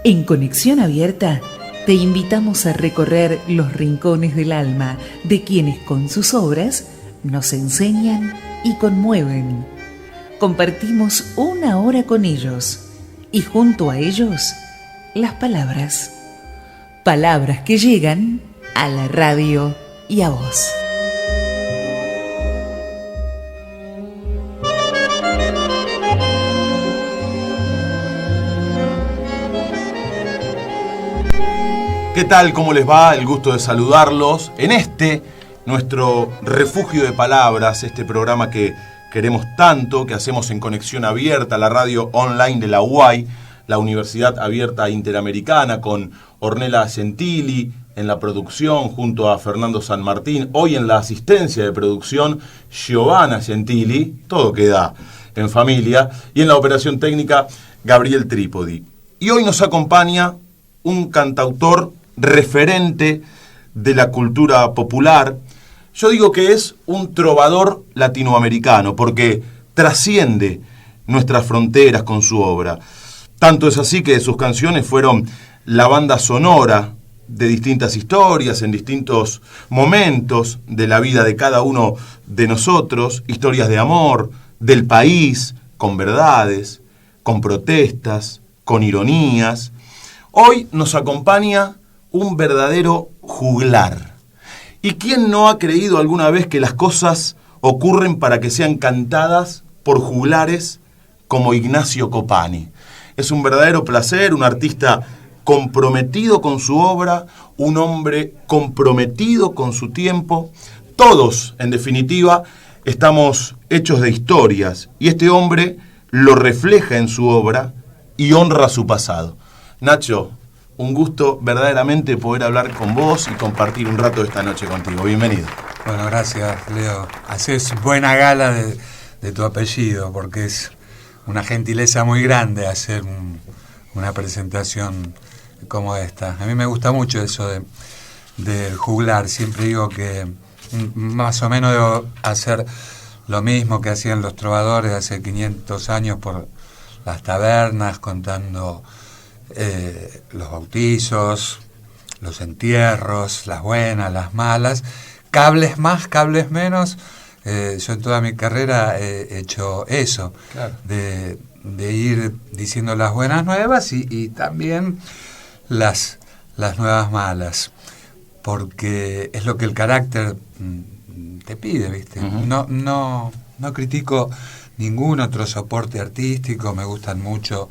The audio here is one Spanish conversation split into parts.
En Conexión Abierta te invitamos a recorrer los rincones del alma de quienes con sus obras nos enseñan y conmueven. Compartimos una hora con ellos y junto a ellos las palabras. Palabras que llegan a la radio y a vos. ¿Qué tal? ¿Cómo les va? El gusto de saludarlos en nuestro refugio de palabras, este programa que queremos tanto, que hacemos en Conexión Abierta, la radio online de la UAI, la Universidad Abierta Interamericana, con Ornella Gentili en la producción, junto a Fernando San Martín, hoy en la asistencia de producción, Giovanna Gentili, todo queda en familia, y en la operación técnica, Gabriel Trípodi. Y hoy nos acompaña un cantautor referente de la cultura popular. Yo digo que es un trovador latinoamericano porque trasciende nuestras fronteras con su obra. Tanto es así que sus canciones fueron la banda sonora de distintas historias en distintos momentos de la vida de cada uno de nosotros, historias de amor, del país, con verdades, con protestas, con ironías. Hoy nos acompaña un verdadero juglar. ¿Y quién no ha creído alguna vez que las cosas ocurren para que sean cantadas por juglares como Ignacio Copani? Es un verdadero placer, un artista comprometido con su obra, un hombre comprometido con su tiempo. Todos, en definitiva, estamos hechos de historias y este hombre lo refleja en su obra y honra su pasado. Nacho, un gusto verdaderamente poder hablar con vos y compartir un rato esta noche contigo. Bienvenido. Bueno, gracias, Leo. Haces buena gala de tu apellido, porque es una gentileza muy grande hacer una presentación como esta. A mí me gusta mucho eso del juglar. Siempre digo que más o menos debo hacer lo mismo que hacían los trovadores hace 500 años por las tabernas, contando los bautizos, los entierros, las buenas, las malas, cables más, cables menos. Yo en toda mi carrera he hecho eso, claro, de ir diciendo las buenas nuevas y también las nuevas malas, porque es lo que el carácter te pide, ¿viste? Uh-huh. No critico ningún otro soporte artístico, me gustan mucho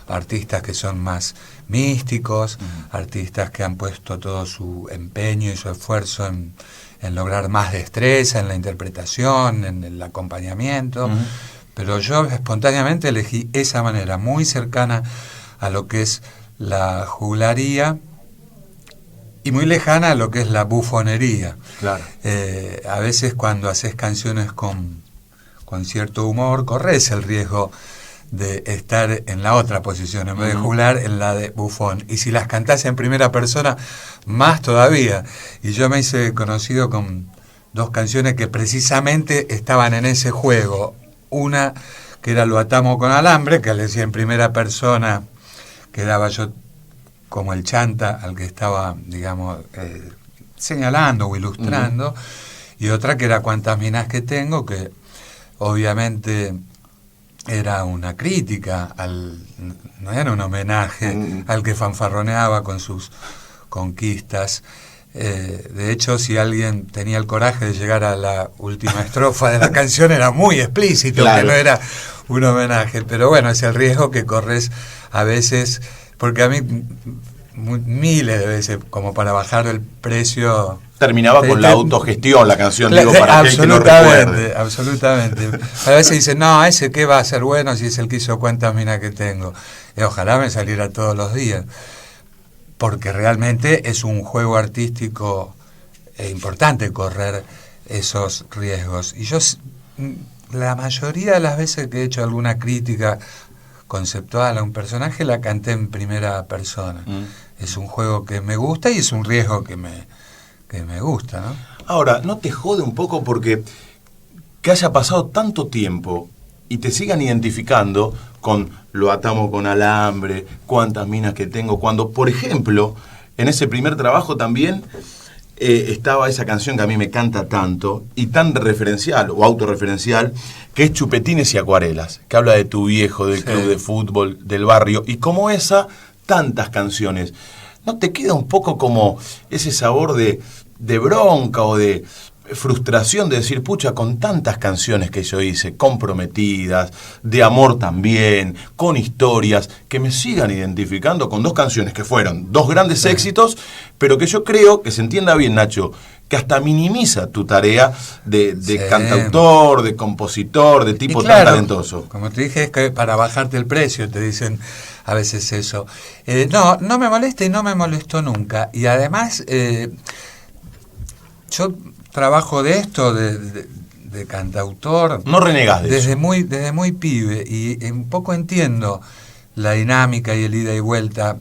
artistas que son más místicos, artistas que han puesto todo su empeño y su esfuerzo en lograr más destreza en la interpretación, en el acompañamiento, pero yo espontáneamente elegí esa manera, muy cercana a lo que es la juglaría y muy lejana a lo que es la bufonería. Claro. A veces cuando haces canciones con cierto humor, corres el riesgo de estar en la otra posición, en vez de juglar, en la de bufón. Y si las cantás en primera persona, más todavía. Y yo me hice conocido con dos canciones que precisamente estaban en ese juego. Una que era Lo atamos con alambre, que le decía en primera persona, quedaba yo como el chanta al que estaba, digamos, señalando o ilustrando. Y otra que era Cuántas minas que tengo, que obviamente era una crítica, no era un homenaje al que fanfarroneaba con sus conquistas. De hecho, si alguien tenía el coraje de llegar a la última estrofa de la canción, era muy explícito, claro, que no era un homenaje. Pero bueno, es el riesgo que corres a veces, porque a mí miles de veces, como para bajar el precio. Terminaba con la autogestión la canción, digo, para aquel que no recuerde. Absolutamente. A veces dicen, no, ese qué va a ser bueno si es el que hizo Cuántas minas que tengo. Ojalá me saliera todos los días, porque realmente es un juego artístico importante correr esos riesgos. Y yo, la mayoría de las veces que he hecho alguna crítica conceptual a un personaje, la canté en primera persona. Es un juego que me gusta y es un riesgo que me gusta, ¿no? Ahora, ¿no te jode un poco porque que haya pasado tanto tiempo y te sigan identificando con lo atamos con alambre, cuántas minas que tengo, cuando, por ejemplo, en ese primer trabajo también estaba esa canción que a mí me canta tanto y tan referencial o autorreferencial, que es Chupetines y Acuarelas, que habla de tu viejo, del club de fútbol, del barrio, y como esa, tantas canciones. ¿No te queda un poco como ese sabor de bronca o de frustración de decir, pucha, con tantas canciones que yo hice, comprometidas, de amor también, con historias, que me sigan identificando con dos canciones que fueron dos grandes éxitos, pero que yo creo, que se entienda bien, Nacho, que hasta minimiza tu tarea de cantautor, de compositor, de tipo tan talentoso? Como te dije, es que para bajarte el precio te dicen a veces eso. No me molesta y no me molestó nunca. Y además, yo trabajo de esto, de cantautor. No renegas de desde eso. Desde muy pibe, y un poco entiendo la dinámica y el ida y vuelta.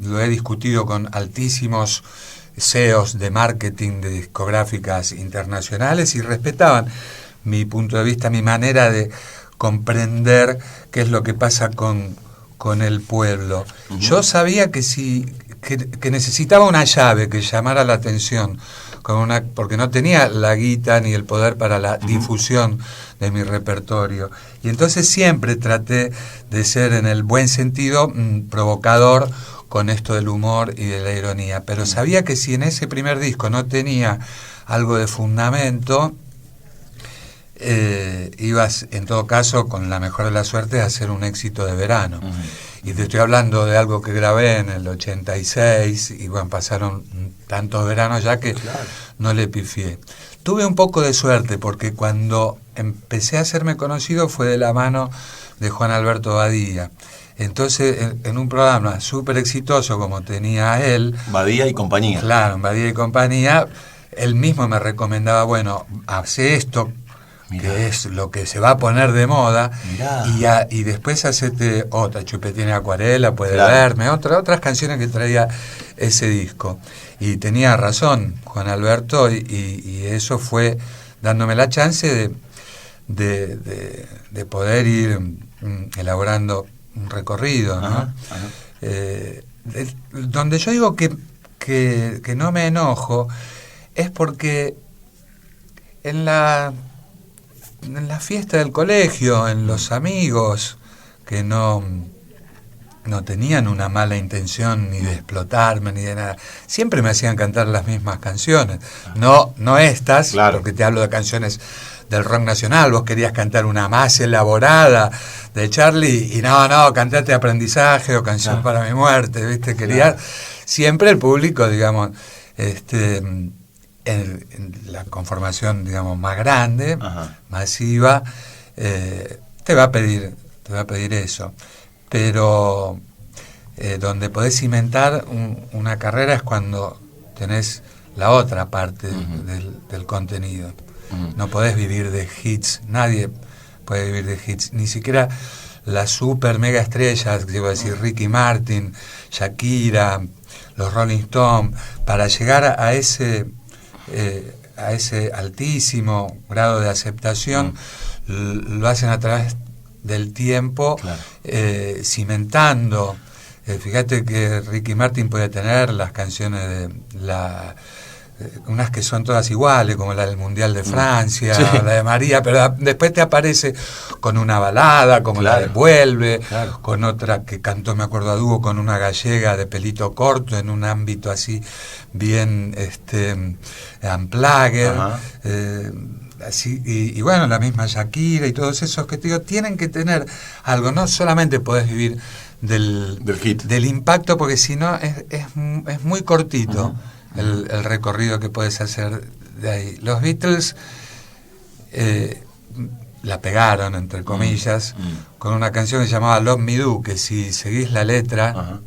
Lo he discutido con altísimos CEOs de marketing de discográficas internacionales y respetaban mi punto de vista, mi manera de comprender qué es lo que pasa con el pueblo. Yo sabía que que necesitaba una llave que llamara la atención, porque no tenía la guita ni el poder para la difusión de mi repertorio. Y entonces siempre traté de ser, en el buen sentido, provocador con esto del humor y de la ironía. Pero sabía que si en ese primer disco no tenía algo de fundamento, ibas, en todo caso, con la mejor de la suerte, a hacer un éxito de verano. Y te estoy hablando de algo que grabé en el 86, y bueno, pasaron tantos veranos ya que no le pifié. Tuve un poco de suerte, porque cuando empecé a hacerme conocido fue de la mano de Juan Alberto Badía. Entonces, en un programa súper exitoso como tenía él... Badía y compañía. Claro, Badía y compañía, él mismo me recomendaba, bueno, hace esto, mirá, que es lo que se va a poner de moda, y después hacete otra, Chupetines y Acuarela, puede verme, otras canciones que traía ese disco. Y tenía razón Juan Alberto, y eso fue dándome la chance de poder ir elaborando un recorrido, ¿no? Donde yo digo que no me enojo es porque en la fiesta del colegio, en los amigos que no tenían una mala intención ni de explotarme ni de nada, siempre me hacían cantar las mismas canciones, no estas, porque te hablo de canciones del rock nacional. Vos querías cantar una más elaborada de Charlie y no, cantate Aprendizaje o Canción para mi muerte, ¿viste? Querías siempre el público, digamos, en la conformación, digamos, más grande, masiva, te va a pedir eso. Pero donde podés cimentar una carrera es cuando tenés la otra parte del contenido. No podés vivir de hits, nadie puede vivir de hits, ni siquiera las super mega estrellas, que iba a decir Ricky Martin, Shakira, los Rolling Stones. Para llegar a ese altísimo grado de aceptación, lo hacen a través del tiempo, cimentando. Fíjate que Ricky Martin puede tener las canciones de unas que son todas iguales, como la del Mundial de Francia, la de María, pero después te aparece con una balada, como la de Vuelve, con otra que cantó, me acuerdo a dúo, con una gallega de pelito corto, en un ámbito así bien unplugged, así, y bueno, la misma Shakira y todos esos que te digo, tienen que tener algo, no solamente podés vivir del hit, del impacto, porque si no es muy cortito el recorrido que puedes hacer de ahí. Los Beatles la pegaron, entre comillas, con una canción que se llamaba Love Me Do, que si seguís la letra,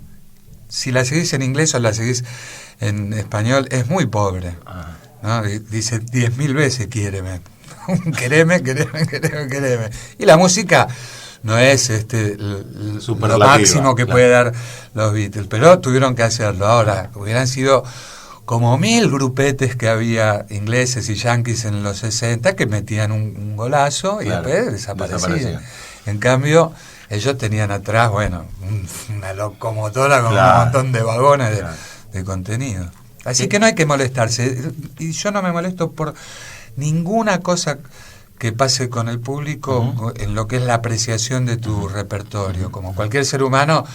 si la seguís en inglés o la seguís en español, es muy pobre, ¿no? Dice 10.000 veces quiéreme, quereme. Y la música no es lo máximo que puede dar los Beatles, pero tuvieron que hacerlo. Ahora, hubieran sido como 1000 grupetes que había ingleses y yanquis en los 60 que metían un golazo y después desaparecían. En cambio, ellos tenían atrás, bueno, una locomotora con Claro. un montón de vagones Claro. de contenido. Así que no hay que molestarse. Y yo no me molesto por ninguna cosa que pase con el público en lo que es la apreciación de tu repertorio. Como cualquier ser humano,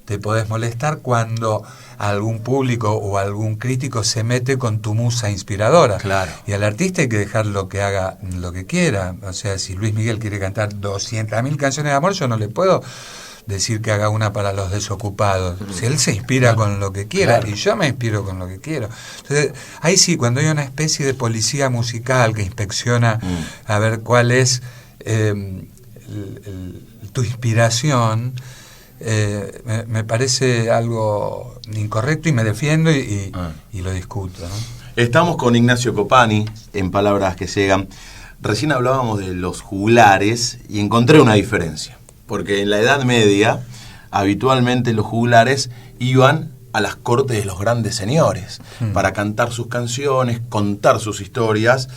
te podés molestar cuando algún público o algún crítico se mete con tu musa inspiradora. Claro. Y al artista hay que dejarlo que haga lo que quiera. O sea, si Luis Miguel quiere cantar 200.000 canciones de amor, yo no le puedo decir que haga una para los desocupados. Si él se inspira con lo que quiera, Claro. y yo me inspiro con lo que quiero. Entonces, ahí sí, cuando hay una especie de policía musical que inspecciona a ver cuál es tu inspiración, me parece algo incorrecto y me defiendo y lo discuto, ¿no? Estamos con Ignacio Copani, en Palabras que Llegan. Recién hablábamos de los juglares y encontré una diferencia. Porque en la Edad Media, habitualmente los juglares iban a las cortes de los grandes señores para cantar sus canciones, contar sus historias.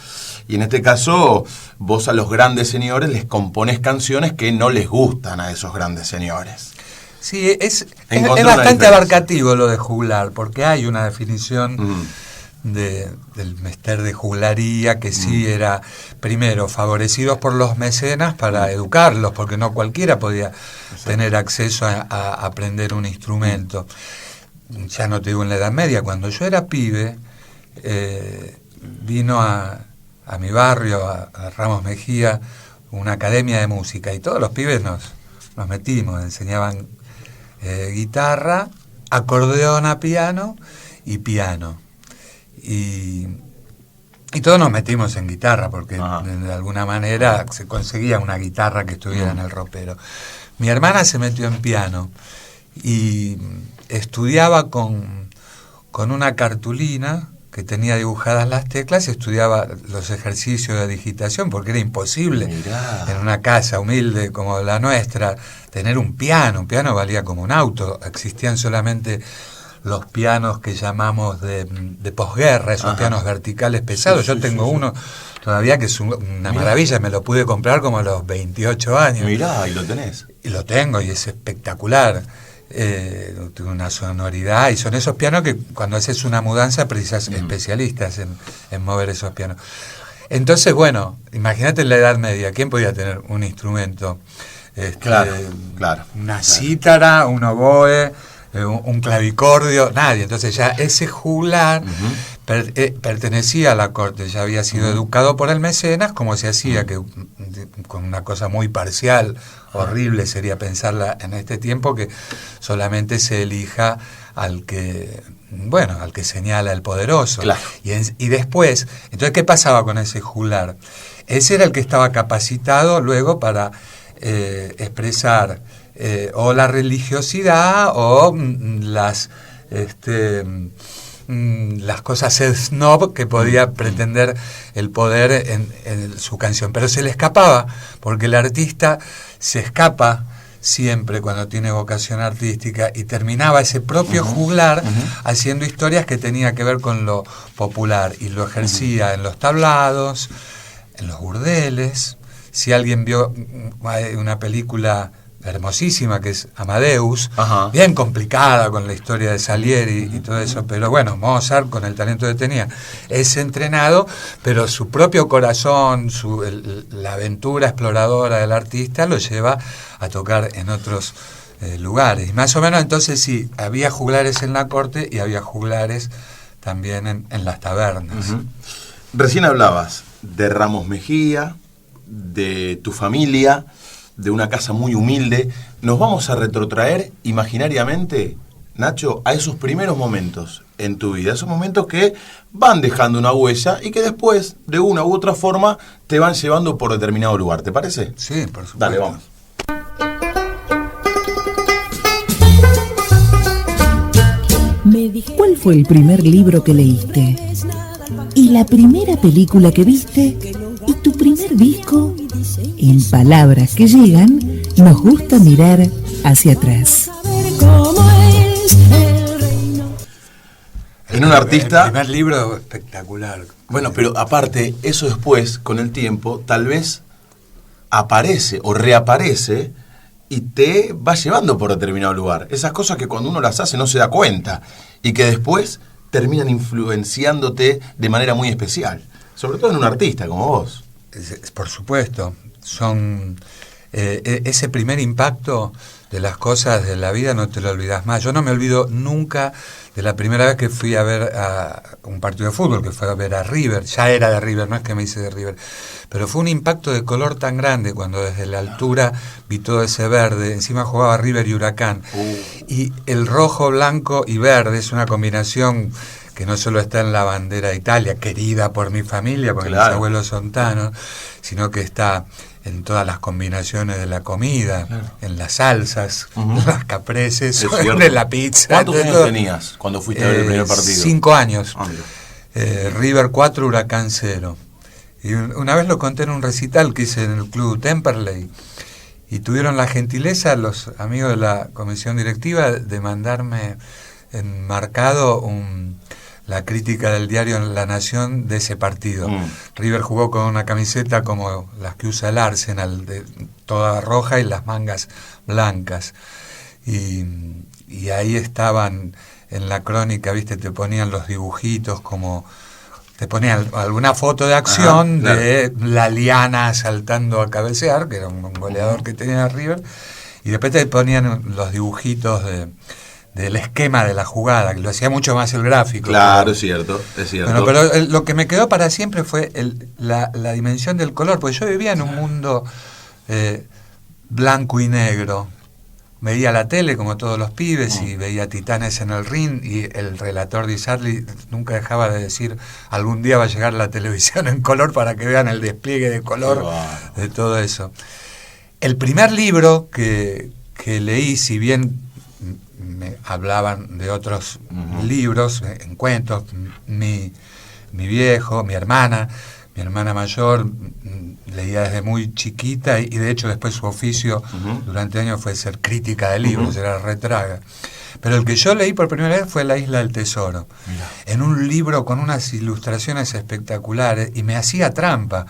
Y en este caso, vos a los grandes señores les componés canciones que no les gustan a esos grandes señores. Sí, es Encontré una bastante diferencia. abarcativo lo de juglar, porque hay una definición del mester de juglaría que sí era, primero, favorecidos por los mecenas para educarlos, porque no cualquiera podía tener acceso a aprender un instrumento. Ya no te digo en la Edad Media, cuando yo era pibe, vino a mi barrio, a Ramos Mejía, una academia de música, y todos los pibes nos metimos, enseñaban guitarra, acordeón a piano y piano. Y todos nos metimos en guitarra, porque de alguna manera se conseguía una guitarra que estuviera en el ropero. Mi hermana se metió en piano y estudiaba con una cartulina que tenía dibujadas las teclas, y estudiaba los ejercicios de digitación, porque era imposible en una casa humilde como la nuestra tener un piano. Un piano valía como un auto, existían solamente los pianos que llamamos de posguerra, esos pianos verticales pesados. Yo tengo uno todavía que es una maravilla, me lo pude comprar como a los 28 años. Mirá, y lo tenés. Y lo tengo, y es espectacular. Tiene una sonoridad, y son esos pianos que cuando haces una mudanza precisas especialistas en mover esos pianos. Entonces, bueno, imagínate en la Edad Media, ¿quién podía tener un instrumento? Claro. Una cítara, un oboe, un clavicordio, nadie. Entonces ya ese juglar pertenecía a la corte, ya había sido educado por el mecenas, como se hacía, que con una cosa muy parcial, horrible sería pensarla en este tiempo, que solamente se elija al que señala el poderoso. Claro. Y después, entonces, ¿qué pasaba con ese juglar? Ese era el que estaba capacitado luego para expresar o la religiosidad o las cosas snob que podía pretender el poder en su canción. Pero se le escapaba, porque el artista se escapa siempre cuando tiene vocación artística, y terminaba ese propio juglar haciendo historias que tenía que ver con lo popular, y lo ejercía en los tablados, en los burdeles. Si alguien vio una película hermosísima que es Amadeus, bien complicada con la historia de Salieri y todo eso, pero bueno, Mozart, con el talento que tenía, es entrenado, pero su propio corazón, la aventura exploradora del artista lo lleva a tocar en otros lugares. Y más o menos entonces sí, había juglares en la corte y había juglares también en las tabernas. Recién hablabas de Ramos Mejía, de tu familia, de una casa muy humilde. Nos vamos a retrotraer imaginariamente, Nacho, a esos primeros momentos en tu vida, esos momentos que van dejando una huella y que después, de una u otra forma, te van llevando por determinado lugar. ¿Te parece? Sí, por supuesto. Dale, vamos. ¿Cuál fue el primer libro que leíste? ¿Y la primera película que viste? ¿Y tu primer disco? En Palabras que Llegan, nos gusta mirar hacia atrás. En un artista... El primer libro espectacular. Bueno, pero aparte, eso después, con el tiempo, tal vez aparece o reaparece y te va llevando por determinado lugar. Esas cosas que cuando uno las hace no se da cuenta y que después terminan influenciándote de manera muy especial, sobre todo en un artista como vos. Por supuesto, son ese primer impacto de las cosas de la vida no te lo olvidas más. Yo no me olvido nunca de la primera vez que fui a ver a un partido de fútbol, que fue a ver a River. Ya era de River, no es que me hice de River, pero fue un impacto de color tan grande cuando desde la altura vi todo ese verde. Encima jugaba River y Huracán, y el rojo, blanco y verde es una combinación que no solo está en la bandera de Italia, querida por mi familia, porque mis abuelos son tanos, sino que está en todas las combinaciones de la comida, en las salsas, las capreses, en la pizza. ¿Cuántos años tenías cuando fuiste a ver el primer partido? 5 años. River 4, Huracán 0. Y una vez lo conté en un recital que hice en el Club Temperley, y tuvieron la gentileza los amigos de la comisión directiva de mandarme enmarcado la crítica del diario La Nación de ese partido. River jugó con una camiseta como las que usa el Arsenal, toda roja y las mangas blancas. Y ahí estaban en la crónica, ¿viste? Te ponían los dibujitos, como te ponían alguna foto de acción de la Liana saltando a cabecear, que era un goleador que tenía River, y después te ponían los dibujitos del esquema de la jugada, que lo hacía mucho más el gráfico. Claro, pero, es cierto. Bueno, pero lo que me quedó para siempre fue la dimensión del color, porque yo vivía en un mundo blanco y negro. Veía la tele como todos los pibes y veía Titanes en el ring, y el relator Di Sarli nunca dejaba de decir: algún día va a llegar la televisión en color para que vean el despliegue de color de todo eso. El primer libro que leí, si bien me hablaban de otros libros, en cuentos, mi viejo, mi hermana mayor leía desde muy chiquita, y de hecho después su oficio durante años fue ser crítica de libros, era retraga. Pero el que yo leí por primera vez fue La Isla del Tesoro. Mirá. En un libro con unas ilustraciones espectaculares, y me hacía trampa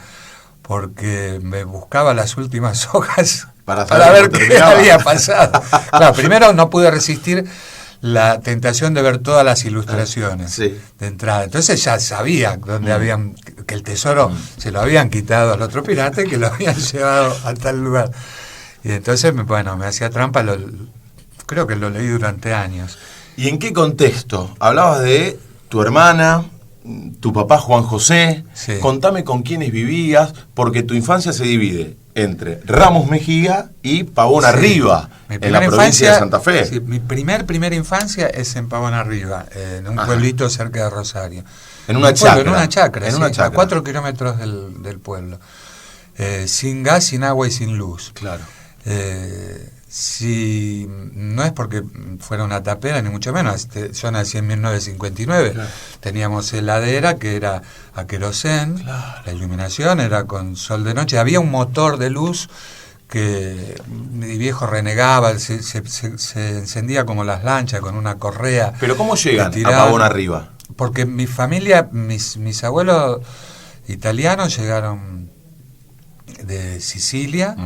porque me buscaba las últimas hojas para ver qué había pasado. Claro, primero no pude resistir la tentación de ver todas las ilustraciones de entrada. Entonces ya sabía dónde habían, que el tesoro se lo habían quitado al otro pirata y que lo habían llevado a tal lugar. Y entonces, bueno, me hacía trampa, creo que lo leí durante años. ¿Y en qué contexto? Hablabas de tu hermana, tu papá Juan José. Sí. Contame con quiénes vivías, porque tu infancia se divide entre Ramos Mejía y Pavón Arriba, en la provincia de Santa Fe. Sí, mi primera infancia es en Pavón Arriba, en un pueblito cerca de Rosario. En una chacra. En una chacra, a 4 kilómetros del pueblo. Sin gas, sin agua y sin luz. Claro. Si no es porque fuera una tapera, ni mucho menos. Yo nací en 1959. Claro. Teníamos heladera que era a querosén. Claro. La iluminación era con sol de noche. Había un motor de luz que mi viejo renegaba, se encendía como las lanchas con una correa. ¿Pero cómo llegan a Pavón Arriba? Porque mi familia, mis abuelos italianos llegaron de Sicilia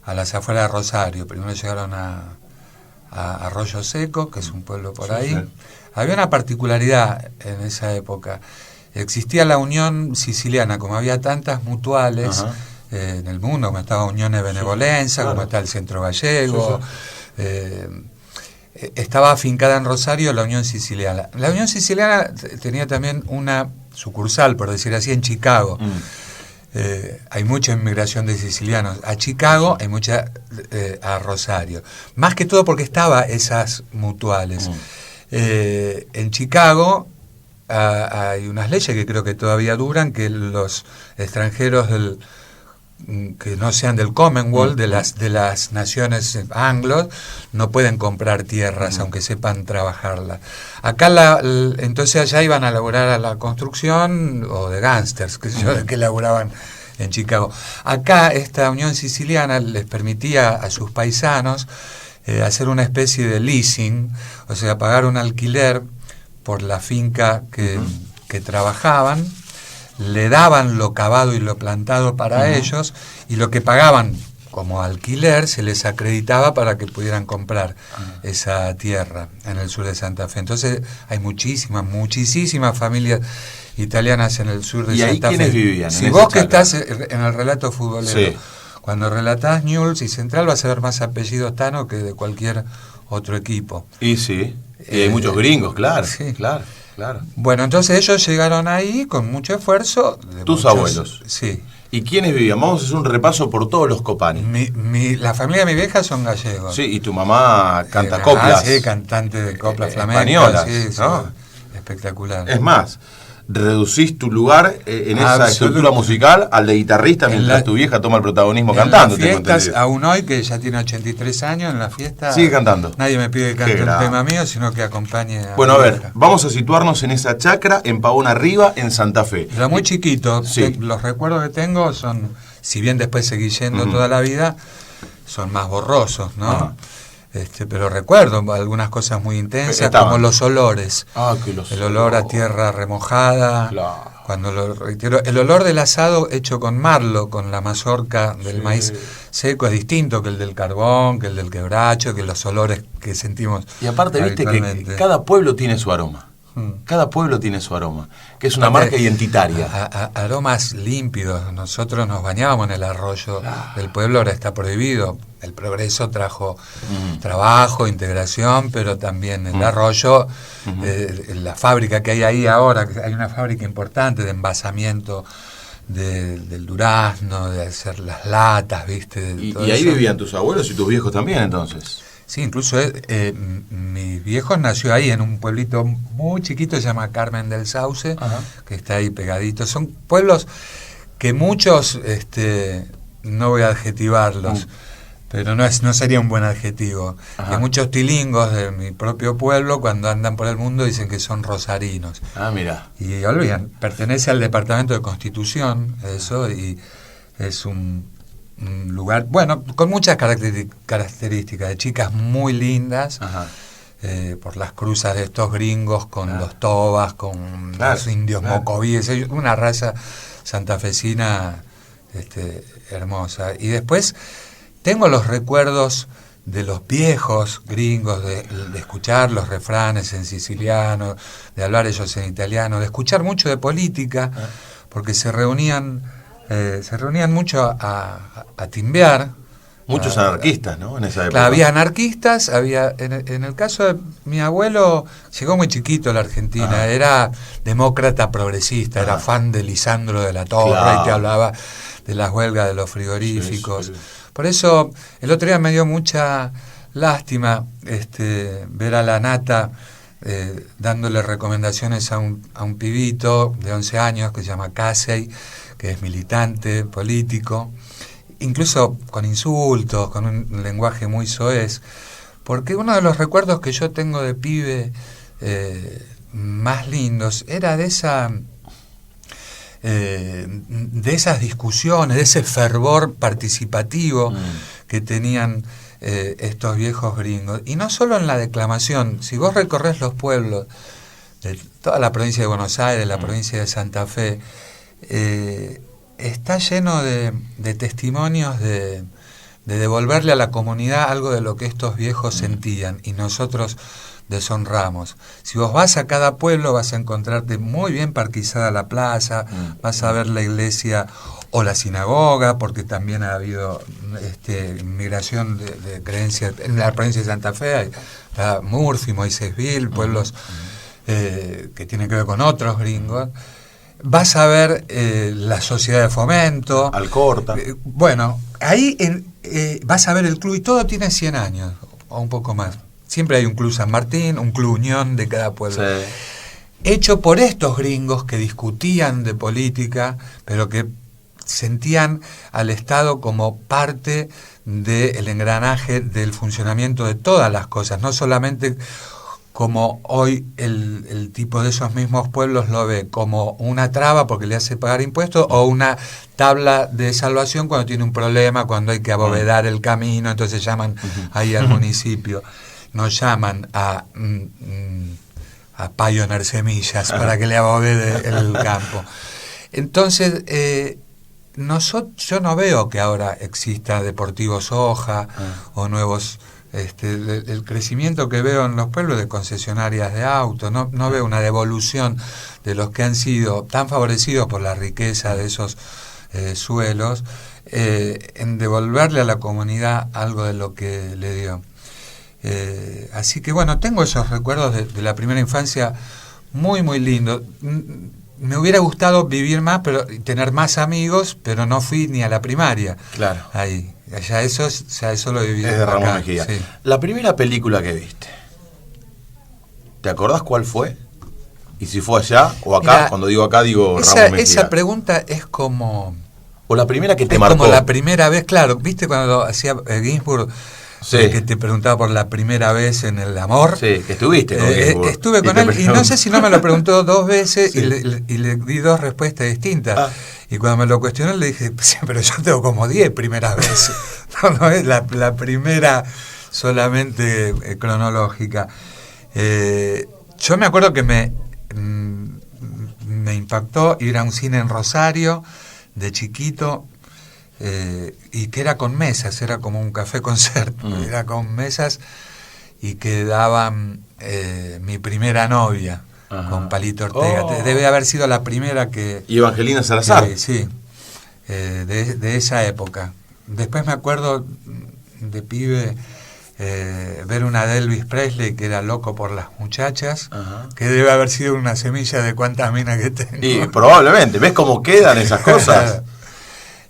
a las afueras de Rosario. Primero llegaron a Arroyo Seco, que es un pueblo por ahí. Sí. Había una particularidad en esa época. Existía la Unión Siciliana, como había tantas mutuales en el mundo, como estaba Unión de Benevolencia, como está el Centro Gallego. Estaba afincada en Rosario la Unión Siciliana. La Unión Siciliana tenía también una sucursal, por decir así, en Chicago. Hay mucha inmigración de sicilianos a Chicago, hay mucha a Rosario. Más que todo porque estaba esas mutuales. En Chicago hay unas leyes que creo que todavía duran, que los extranjeros que no sean del Commonwealth, de las naciones anglos, no pueden comprar tierras aunque sepan trabajarlas. Acá entonces allá iban a laburar a la construcción, o de gángsters, que laburaban en Chicago. Acá esta Unión Siciliana les permitía a sus paisanos hacer una especie de leasing, o sea, pagar un alquiler por la finca que trabajaban. le daban lo cavado y lo plantado para ellos, y lo que pagaban como alquiler se les acreditaba para que pudieran comprar esa tierra en el sur de Santa Fe. Entonces hay muchísimas familias italianas en el sur de Santa Fe. ¿Y ahí quiénes vivían? Si vos que estás en el relato futbolero, cuando relatás Newell's y Central vas a ver más apellidos Tano que de cualquier otro equipo. Y sí, y hay muchos gringos, claro, sí. Claro. Bueno, entonces ellos llegaron ahí con mucho esfuerzo. ¿Tus abuelos? Sí. ¿Y quiénes vivían? Vamos a hacer un repaso por todos los Copani. La familia de mi vieja son gallegos. Sí, y tu mamá canta coplas. Sí, cantante de coplas flamencas. Españolas, sí, ¿no? Espectacular. Es más, reducís tu lugar en esa estructura musical al de guitarrista mientras tu vieja toma el protagonismo cantando. En las fiestas, aún hoy, que ya tiene 83 años, en la fiesta... Sigue cantando. Nadie me pide que cante un tema mío, sino que acompañe a... Bueno, a ver, vamos a situarnos en esa chacra, en Pavón Arriba, en Santa Fe. Era muy chiquito. Los recuerdos que tengo son, si bien después seguí yendo toda la vida, son más borrosos, ¿no? Ajá. Pero recuerdo algunas cosas muy intensas, como los olores. El olor a tierra remojada. Claro. El olor del asado hecho con marlo, con la mazorca del maíz seco, es distinto que el del carbón, que el del quebracho, que los olores que sentimos. Y aparte, viste que cada pueblo tiene su aroma. Cada pueblo tiene su aroma, que es una marca identitaria. Aromas límpidos. Nosotros nos bañábamos en el arroyo del pueblo, ahora está prohibido. El progreso trajo trabajo, integración, pero también el arroyo, la fábrica que hay ahí ahora, que hay una fábrica importante de envasamiento del durazno, de hacer las latas, ¿viste? ¿Y ahí vivían tus abuelos y tus viejos también, entonces? Sí, incluso mis viejos nació ahí en un pueblito muy chiquito, se llama Carmen del Sauce, que está ahí pegadito. Son pueblos que muchos, no voy a adjetivarlos, pero no sería un buen adjetivo. Que muchos tilingos de mi propio pueblo, cuando andan por el mundo, dicen que son rosarinos. Mira. Y olvidan, pertenece al departamento de Constitución, eso, y es un lugar, bueno, con muchas características, de chicas muy lindas, por las cruzas de estos gringos con los tobas, con los indios mocovíes, una raza santafesina hermosa. Y después tengo los recuerdos de los viejos gringos, de escuchar los refranes en siciliano, de hablar ellos en italiano, de escuchar mucho de política, porque se reunían mucho a timbear. Muchos anarquistas, ¿no? En esa época. Claro, había anarquistas, en el caso de mi abuelo, llegó muy chiquito a la Argentina, era demócrata progresista, era fan de Lisandro de la Torre, y te hablaba de las huelgas de los frigoríficos. Sí. Por eso, el otro día me dio mucha lástima ver a la Nata dándole recomendaciones a un pibito de 11 años que se llama Casey, que es militante político, incluso con insultos, con un lenguaje muy soez, porque uno de los recuerdos que yo tengo de pibe más lindos era de esas discusiones, de ese fervor participativo que tenían estos viejos gringos. Y no solo en la declamación, si vos recorres los pueblos de toda la provincia de Buenos Aires, la provincia de Santa Fe, está lleno de testimonios de devolverle a la comunidad algo de lo que estos viejos sentían y nosotros deshonramos. Si vos vas a cada pueblo vas a encontrarte muy bien parquizada la plaza, vas a ver la iglesia o la sinagoga, porque también ha habido migración de creencias en la provincia de Santa Fe, está Murphy, Moisésville, pueblos que tienen que ver con otros gringos. Vas a ver la sociedad de fomento. Alcorta. Bueno, ahí vas a ver el club y todo tiene 100 años o un poco más. Siempre hay un club San Martín, un club Unión de cada pueblo. Sí. Hecho por estos gringos que discutían de política, pero que sentían al Estado como parte del engranaje del funcionamiento de todas las cosas, no solamente como hoy el tipo de esos mismos pueblos lo ve como una traba porque le hace pagar impuestos o una tabla de salvación cuando tiene un problema, cuando hay que abovedar el camino, entonces llaman ahí al municipio. Nos llaman a Pioneer Semillas para que le abovede el campo. Entonces, yo no veo que ahora exista Deportivo Soja o nuevos... el crecimiento que veo en los pueblos de concesionarias de autos, no veo una devolución de los que han sido tan favorecidos por la riqueza de esos suelos, en devolverle a la comunidad algo de lo que le dio. Así que bueno, tengo esos recuerdos de la primera infancia muy, muy lindos. Me hubiera gustado vivir más, pero tener más amigos, pero no fui ni a la primaria. Claro. Ahí. Ya eso lo viví. Es de Ramón acá, Mejía. sí. La primera película que viste, ¿te acordás cuál fue? Y si fue allá o acá, Mira, cuando digo acá, digo Ramón Mejía. Esa pregunta es como... O la primera que te es marcó. como la primera vez, claro. ¿Viste cuando hacía Ginsburg? Sí. Que te preguntaba por la primera vez en el amor. Sí, que estuviste con Ginsburg. Estuve con él y no sé si no me lo preguó 2 veces, sí. y le di 2 respuestas distintas. Y cuando me lo cuestionó le dije, sí, pero yo tengo como 10 primeras veces. No es la primera solamente cronológica. Yo me acuerdo que me impactó ir a un cine en Rosario de chiquito, y que era con mesas, era como un café concert, era con mesas, y que daban Mi primera novia. Ajá. Con Palito Ortega. Debe haber sido la primera que... ¿Y Evangelina Salazar? Sí, de esa época. Después me acuerdo de pibe ver una de Elvis Presley, que era loco por las muchachas. Ajá. Que debe haber sido una semilla de cuántas minas que tengo. Y probablemente, ¿ves cómo quedan esas cosas?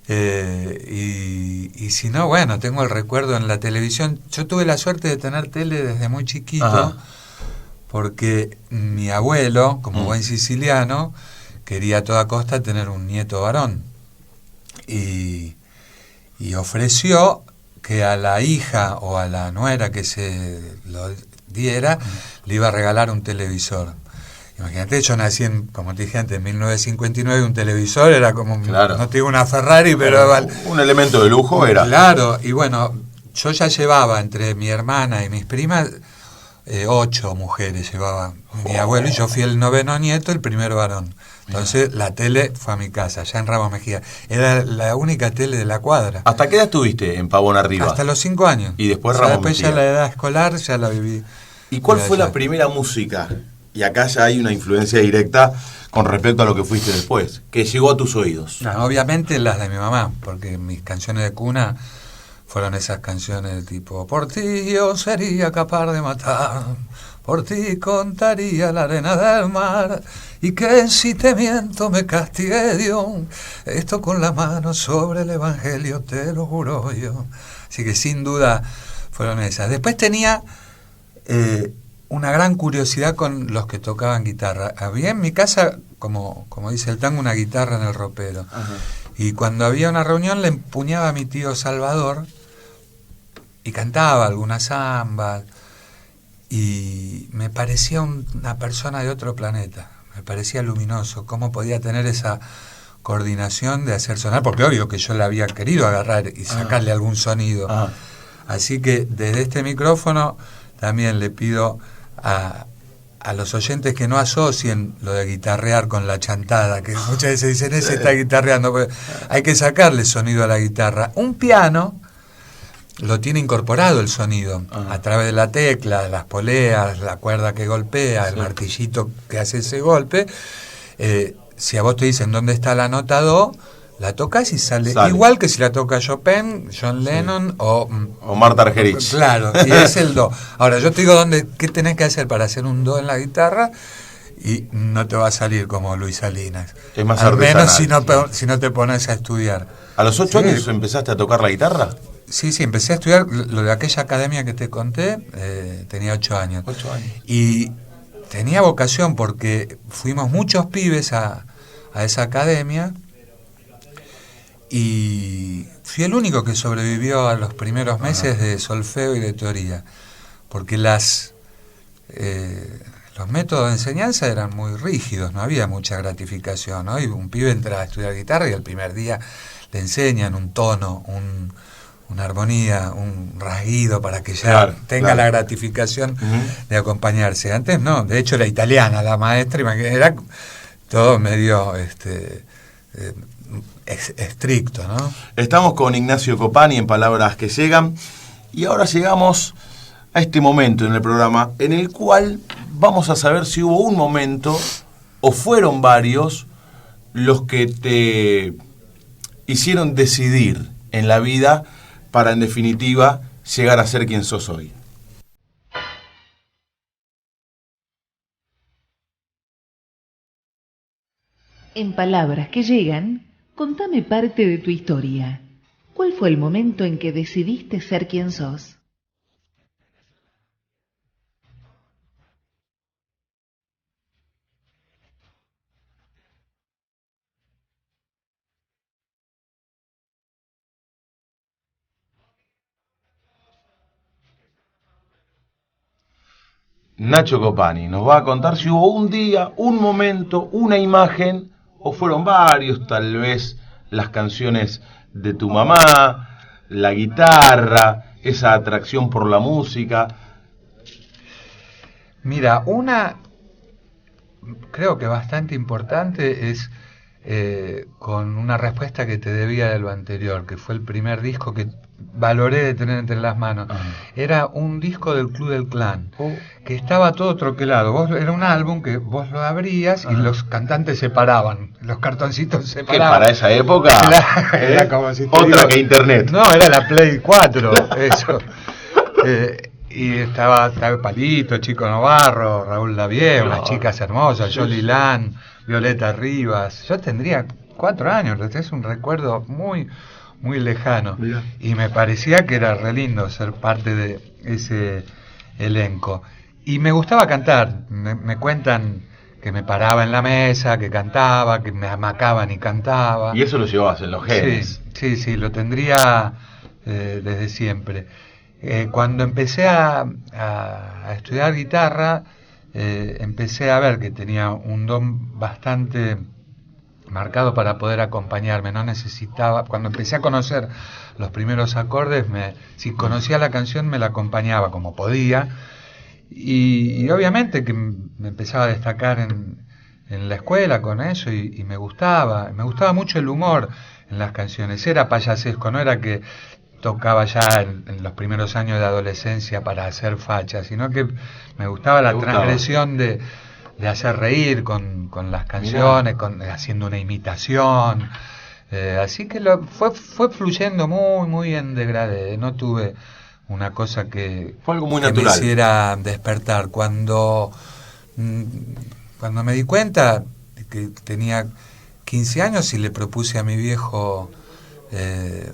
Y si no, bueno, tengo el recuerdo en la televisión. Yo tuve la suerte de tener tele desde muy chiquito. Ajá. Porque mi abuelo, como buen siciliano, quería a toda costa tener un nieto varón. Y ofreció que a la hija o a la nuera que se lo diera, le iba a regalar un televisor. Imagínate, yo nací, como te dije antes, en 1959, un televisor era como, claro. No te digo una Ferrari, pero... un elemento de lujo era. Claro, y bueno, yo ya llevaba entre mi hermana y mis primas... 8 mujeres llevaba mi abuelo, y yo fui el 9º nieto, el primero varón. Entonces la tele fue a mi casa, allá en Ramos Mejía. Era la única tele de la cuadra. ¿Hasta qué edad estuviste en Pavón Arriba? Hasta los 5 años. Y después Ramos después Mejía. Ya la edad escolar ya la viví. ¿Y cuál fue la primera música? Y acá ya hay una influencia directa con respecto a lo que fuiste después, que llegó a tus oídos. No, obviamente las de mi mamá, porque mis canciones de cuna fueron esas canciones de tipo: por ti yo sería capaz de matar, por ti contaría la arena del mar, y que si te miento me castigue Dios, esto con la mano sobre el evangelio te lo juro yo. Así que sin duda fueron esas. Después tenía una gran curiosidad con los que tocaban guitarra. Había en mi casa, como dice el tango, una guitarra en el ropero. Ajá. Y cuando había una reunión le empuñaba a mi tío Salvador y cantaba algunas zambas, y me parecía una persona de otro planeta, me parecía luminoso, cómo podía tener esa coordinación de hacer sonar, porque obvio que yo la había querido agarrar y sacarle algún sonido. Así que desde este micrófono también le pido a los oyentes que no asocien lo de guitarrear con la chantada, que muchas veces dicen, ese está guitarreando, pues hay que sacarle sonido a la guitarra. Un piano lo tiene incorporado el sonido, a través de la tecla, las poleas, la cuerda que golpea, el martillito que hace ese golpe. Si a vos te dicen dónde está la nota do, la tocas y sale igual que si la toca Chopin, John Lennon o Marta Argerich. Claro, y es el do. Ahora, yo te digo qué tenés que hacer para hacer un do en la guitarra, y no te va a salir como Luis Salinas. Es más al menos artesanal, si no te pones a estudiar. ¿A los 8 años empezaste a tocar la guitarra? Sí, empecé a estudiar lo de aquella academia que te conté, tenía 8 años. 8 años. Y tenía vocación porque fuimos muchos pibes a esa academia, y fui el único que sobrevivió a los primeros meses de solfeo y de teoría, porque los métodos de enseñanza eran muy rígidos, no había mucha gratificación, ¿no? Y un pibe entra a estudiar guitarra y el primer día le enseñan un tono, una armonía, un rasguido para que ya tenga la gratificación de acompañarse. Antes no, de hecho era italiana la maestra, era todo medio estricto, ¿no? Estamos con Ignacio Copani en Palabras que Llegan y ahora llegamos a este momento en el programa en el cual vamos a saber si hubo un momento o fueron varios los que te hicieron decidir en la vida para en definitiva llegar a ser quien sos hoy. En Palabras que Llegan, contame parte de tu historia. ¿Cuál fue el momento en que decidiste ser quien sos? Nacho Copani nos va a contar si hubo un día, un momento, una imagen, o fueron varios, tal vez las canciones de tu mamá, la guitarra, esa atracción por la música. Mira, una creo que bastante importante es con una respuesta que te debía de lo anterior, que fue el primer disco que valoré de tener entre las manos. Era un disco del Club del Clan, que estaba todo troquelado. Era un álbum que vos lo abrías y los cantantes se paraban, los cartoncitos se paraban. Que para esa época era como si otra digo, que internet. No, era la Play 4, eso. Y estaba Palito, Chico Novarro, Raúl Lavie, unas chicas hermosas, Yoli Lan, Violeta Rivas. Yo tendría 4 años, es un recuerdo muy lejano. Mirá. Y me parecía que era re lindo ser parte de ese elenco. Y me gustaba cantar. Me cuentan que me paraba en la mesa, que cantaba, que me amacaban y cantaba. Y eso lo llevabas en los genes. Sí, lo tendría desde siempre. Cuando empecé a estudiar guitarra, empecé a ver que tenía un don bastante marcado para poder acompañarme. No necesitaba, cuando empecé a conocer los primeros acordes, si conocía la canción me la acompañaba como podía, y obviamente que me empezaba a destacar en la escuela con eso, y me gustaba mucho el humor en las canciones. Era payasesco, no era que tocaba ya en los primeros años de adolescencia para hacer facha, sino que me gustaba la transgresión de hacer reír con las canciones, haciendo una imitación. Así que fue fluyendo muy en degradé. No tuve una cosa que, fue algo muy que natural. Me hiciera despertar. Cuando me di cuenta de que tenía 15 años y le propuse a mi viejo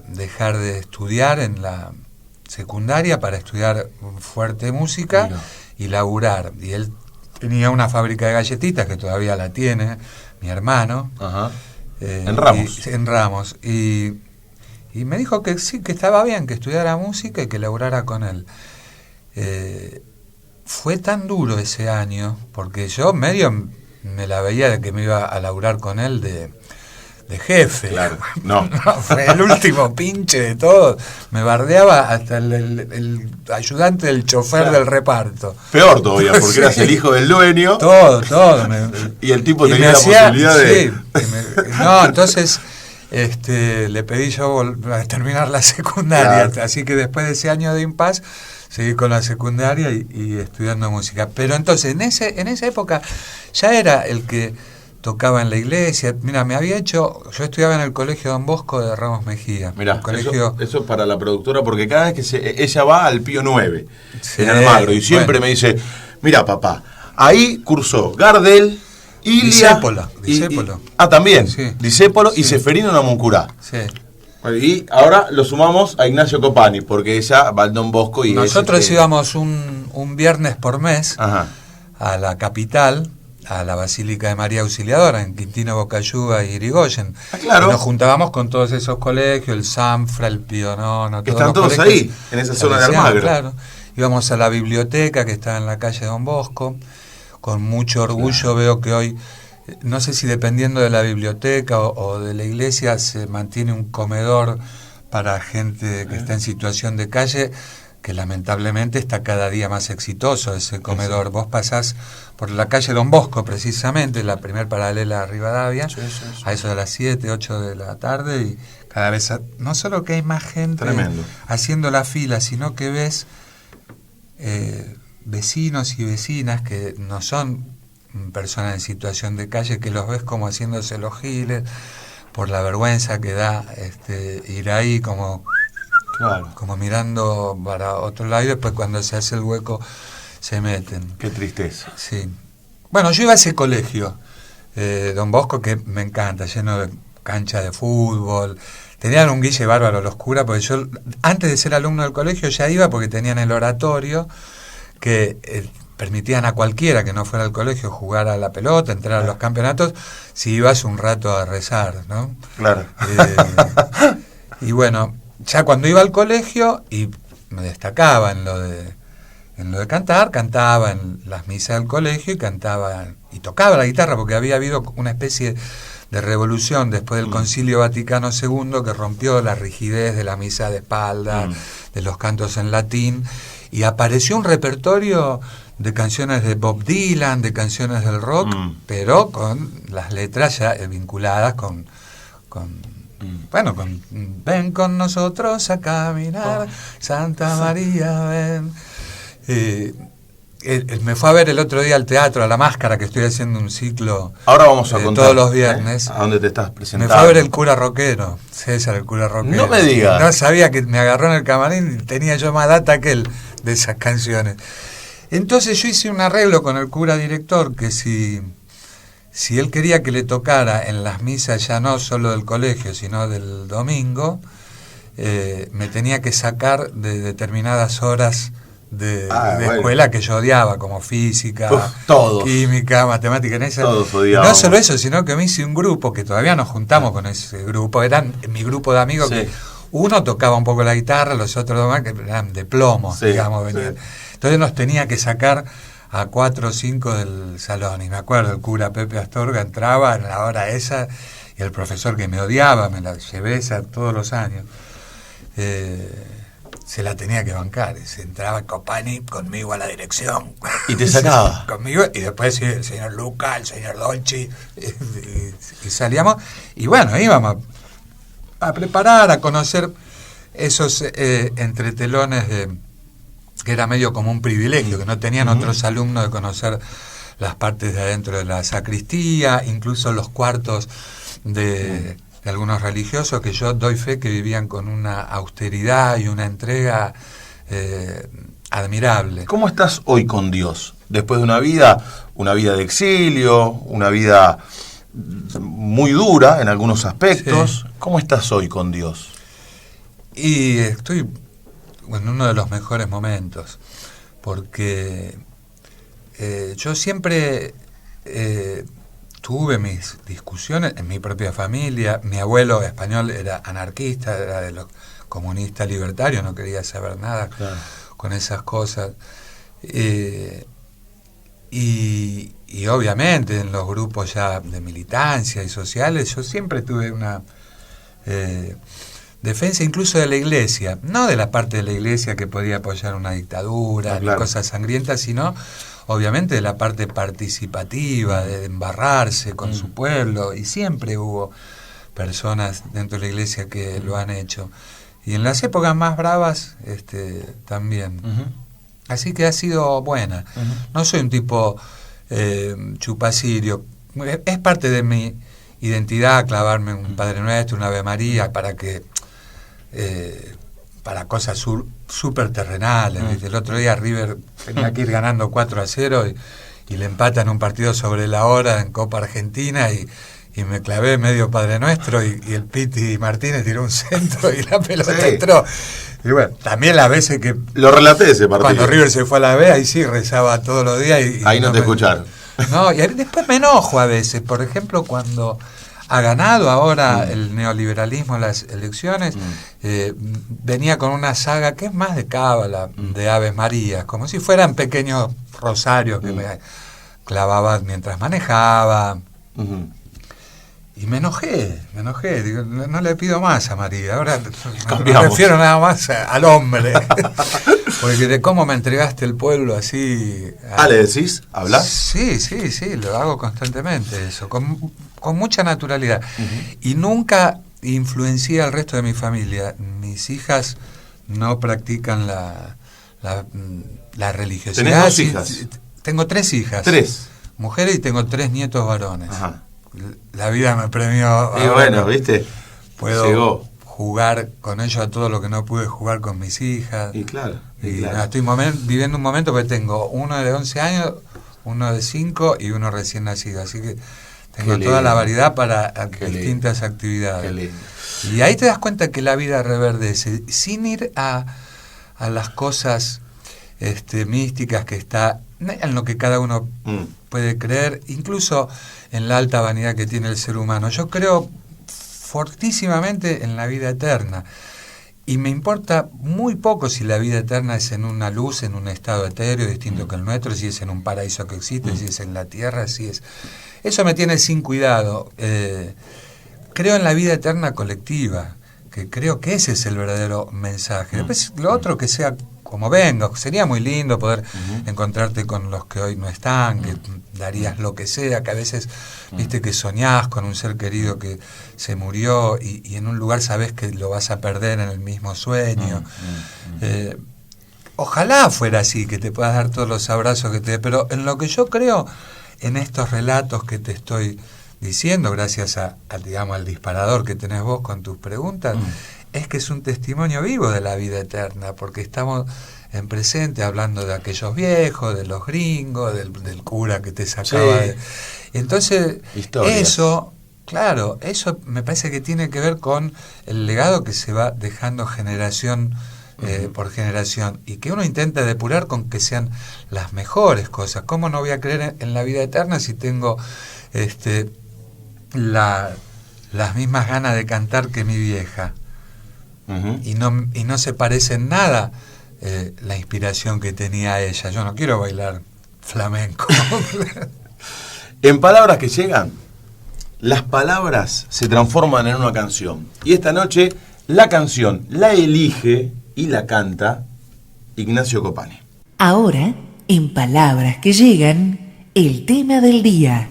dejar de estudiar en la secundaria para estudiar fuerte música y laburar. Y él tenía una fábrica de galletitas que todavía la tiene, mi hermano. Ajá. En Ramos. En Ramos. Y me dijo que sí, que estaba bien, que estudiara música y que laburara con él. Fue tan duro ese año, porque yo medio me la veía de que me iba a laburar con él de jefe. Claro, no. Fue el último pinche de todo. Me bardeaba hasta el ayudante del chofer del reparto. Peor todavía, porque eras el hijo del dueño. Todo. Y el tipo tenía la posibilidad de... No, entonces le pedí yo a terminar la secundaria. Claro. Así que después de ese año de impas, seguí con la secundaria y estudiando música. Pero entonces, en esa época, ya era el que tocaba en la iglesia. Mira, yo estudiaba en el colegio Don Bosco de Ramos Mejía. Mirá, eso para la productora, porque cada vez que ella va al Pío 9, en Almagro, y siempre me dice, mira papá, ahí cursó Gardel, Ilia... Discépolo. También, sí. Discépolo y Seferino Namuncurá. Sí. Y ahora lo sumamos a Ignacio Copani, porque ella va al Don Bosco y... Nosotros íbamos un viernes por mes a la capital, a la Basílica de María Auxiliadora, en Quintino Bocayuga y Irigoyen. Claro. Y nos juntábamos con todos esos colegios, el Sanfra, el Pío Nono, que están todos ahí, en esa zona de Almagro. Claro. Íbamos a la biblioteca que está en la calle Don Bosco. Con mucho orgullo veo que hoy, no sé si dependiendo de la biblioteca o de la iglesia, se mantiene un comedor para gente que está en situación de calle, que lamentablemente está cada día más exitoso ese comedor. Sí. Vos pasás por la calle Don Bosco, precisamente, la primer paralela a Rivadavia, sí. A eso de las 7, 8 de la tarde, y cada vez, no solo que hay más gente haciendo la fila, sino que ves vecinos y vecinas que no son personas en situación de calle, que los ves como haciéndose los giles, por la vergüenza que da ir ahí como... Claro. Como mirando para otro lado, y después cuando se hace el hueco se meten. Qué tristeza. Sí. Bueno, yo iba a ese colegio, Don Bosco, que me encanta, lleno de cancha de fútbol. Tenían un guille bárbaro los curas, porque yo antes de ser alumno del colegio ya iba, porque tenían el oratorio que permitían a cualquiera que no fuera al colegio jugar a la pelota, entrar a los campeonatos, si ibas un rato a rezar, ¿no? Claro. Y bueno, ya cuando iba al colegio y me destacaba en lo de cantar, cantaba en las misas del colegio y tocaba la guitarra, porque había habido una especie de revolución después del Concilio Vaticano II que rompió la rigidez de la misa de espalda, de los cantos en latín, y apareció un repertorio de canciones de Bob Dylan, de canciones del rock, pero con las letras ya vinculadas con ven con nosotros a caminar, Santa María, ven. Me fue a ver el otro día al teatro, a La Máscara, que estoy haciendo un ciclo. Ahora vamos a contar todos los viernes. ¿A dónde te estás presentando? Me fue a ver el cura rockero, César, el cura rockero. No me digas. No sabía que me agarró en el camarín y tenía yo más data que él de esas canciones. Entonces yo hice un arreglo con el cura director que si él quería que le tocara en las misas ya no solo del colegio, sino del domingo, me tenía que sacar de determinadas horas de escuela que yo odiaba, como física, química, matemática, en esa. Todos odiábamos. No solo eso, sino que me hice un grupo, que todavía nos juntamos con ese grupo, eran mi grupo de amigos, que uno tocaba un poco la guitarra, los otros dos más que eran de plomo, digamos, venían. Entonces nos tenía que sacar a 4 o 5 del salón, y me acuerdo, el cura Pepe Astorga entraba en la hora esa, y el profesor que me odiaba, me la llevé esa todos los años, se la tenía que bancar, y se entraba Copani conmigo a la dirección. ¿Y te sacaba? Conmigo, y después el señor Luca, el señor Dolci, y salíamos, y bueno, íbamos a preparar, a conocer esos entretelones que era medio como un privilegio, que no tenían otros alumnos, de conocer las partes de adentro de la sacristía, incluso los cuartos de algunos religiosos, que yo doy fe que vivían con una austeridad y una entrega admirable. ¿Cómo estás hoy con Dios? Después de una vida de exilio, una vida muy dura en algunos aspectos. Sí. ¿Cómo estás hoy con Dios? Y estoy en uno de los mejores momentos, porque yo siempre tuve mis discusiones en mi propia familia. Mi abuelo español era anarquista, era de los comunistas libertarios, no quería saber nada con esas cosas. Y obviamente en los grupos ya de militancia y sociales yo siempre tuve una defensa incluso de la iglesia, no de la parte de la iglesia que podía apoyar una dictadura, ni cosas sangrientas, sino obviamente de la parte participativa, de embarrarse con su pueblo, y siempre hubo personas dentro de la iglesia que lo han hecho. Y en las épocas más bravas también. Así que ha sido buena. No soy un tipo chupacirio. Es parte de mi identidad clavarme un Padre Nuestro, una Ave María, para cosas súper terrenales. El otro día River tenía que ir ganando 4-0 y le empatan un partido sobre la hora en Copa Argentina, y me clavé medio Padre Nuestro, y el Piti Martínez tiró un centro y la pelota entró. Y bueno, también las veces que... Lo relaté ese partido. Cuando River se fue a la B, ahí sí rezaba todos los días. Y ahí no te escucharon. No, y después me enojo a veces. Por ejemplo, cuando ha ganado ahora el neoliberalismo en las elecciones, venía con una saga que es más de cábala, de Aves Marías, como si fueran pequeños rosarios que me clavaba mientras manejaba. Y me enojé, digo, no le pido más a María, ahora me Cambiamos. refiero nada más al hombre, porque de cómo me entregaste el pueblo así... ¿Le decís? ¿Hablas? Sí, lo hago constantemente eso, con mucha naturalidad. Y nunca influencié al resto de mi familia. Mis hijas no practican la religiosidad. ¿Tenés 2 hijas? Tengo 3 hijas. 3. Mujeres, y tengo 3 nietos varones. Ajá. La vida me premió. Y bueno, ¿viste? Puedo Llegó. jugar con ellos a todo lo que no pude jugar con mis hijas. Y claro. Nada, estoy viviendo un momento porque tengo uno de 11 años, uno de 5 y uno recién nacido. Así que tengo toda la variedad para distintas actividades. Qué lindo. Y ahí te das cuenta que la vida reverdece, sin ir a las cosas místicas que está en lo que cada uno puede creer, incluso en la alta vanidad que tiene el ser humano. Yo creo fortísimamente en la vida eterna y me importa muy poco si la vida eterna es en una luz, en un estado etéreo distinto que el nuestro, si es en un paraíso que existe, si es en la tierra, si es... Eso me tiene sin cuidado. Creo en la vida eterna colectiva, que creo que ese es el verdadero mensaje. Después lo otro que sea como venga, sería muy lindo poder encontrarte con los que hoy no están, que darías lo que sea, que a veces viste que soñás con un ser querido que se murió y en un lugar sabés que lo vas a perder en el mismo sueño. Ojalá fuera así, que te puedas dar todos los abrazos que te dé, pero en lo que yo creo, en estos relatos que te estoy diciendo, gracias digamos, al disparador que tenés vos con tus preguntas, es que es un testimonio vivo de la vida eterna, porque estamos en presente hablando de aquellos viejos, de los gringos, del cura que te sacaba de... Entonces, historias. Eso, claro, eso me parece que tiene que ver con el legado que se va dejando generación por generación, y que uno intenta depurar con que sean las mejores cosas. ¿Cómo no voy a creer en la vida eterna si tengo las mismas ganas de cantar que mi vieja? Y no se parece en nada la inspiración que tenía ella. Yo no quiero bailar flamenco. En palabras que llegan, las palabras se transforman en una canción. Y esta noche la canción la elige y la canta Ignacio Copani. Ahora, en palabras que llegan, el tema del día.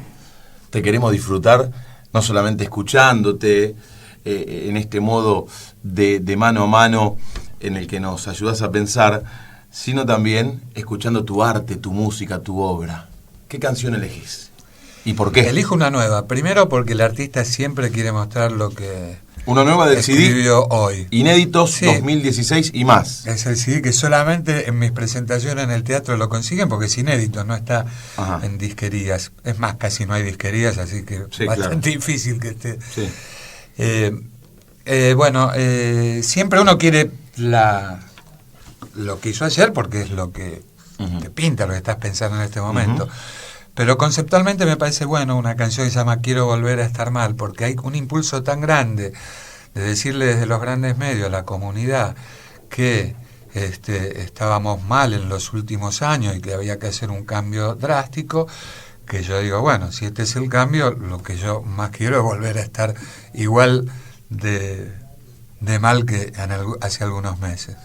Te queremos disfrutar no solamente escuchándote en este modo de mano a mano en el que nos ayudas a pensar, sino también escuchando tu arte, tu música, tu obra. ¿Qué canción elegís? ¿Y por qué? Elijo una nueva. Primero porque el artista siempre quiere mostrar lo que una nueva del escribió CD hoy. Inéditos Sí. 2016 y más. Es el CD que solamente en mis presentaciones en el teatro lo consiguen porque es inédito, no está en disquerías. Es más, casi no hay disquerías, así que sí, bastante difícil que esté. Sí. Siempre uno quiere lo que hizo ayer porque es lo que te pinta, lo que estás pensando en este momento. Pero conceptualmente me parece bueno una canción que se llama Quiero volver a estar mal, porque hay un impulso tan grande de decirle desde los grandes medios a la comunidad que estábamos mal en los últimos años y que había que hacer un cambio drástico, que yo digo, bueno, si este es el cambio, lo que yo más quiero es volver a estar igual de mal que hace algunos meses.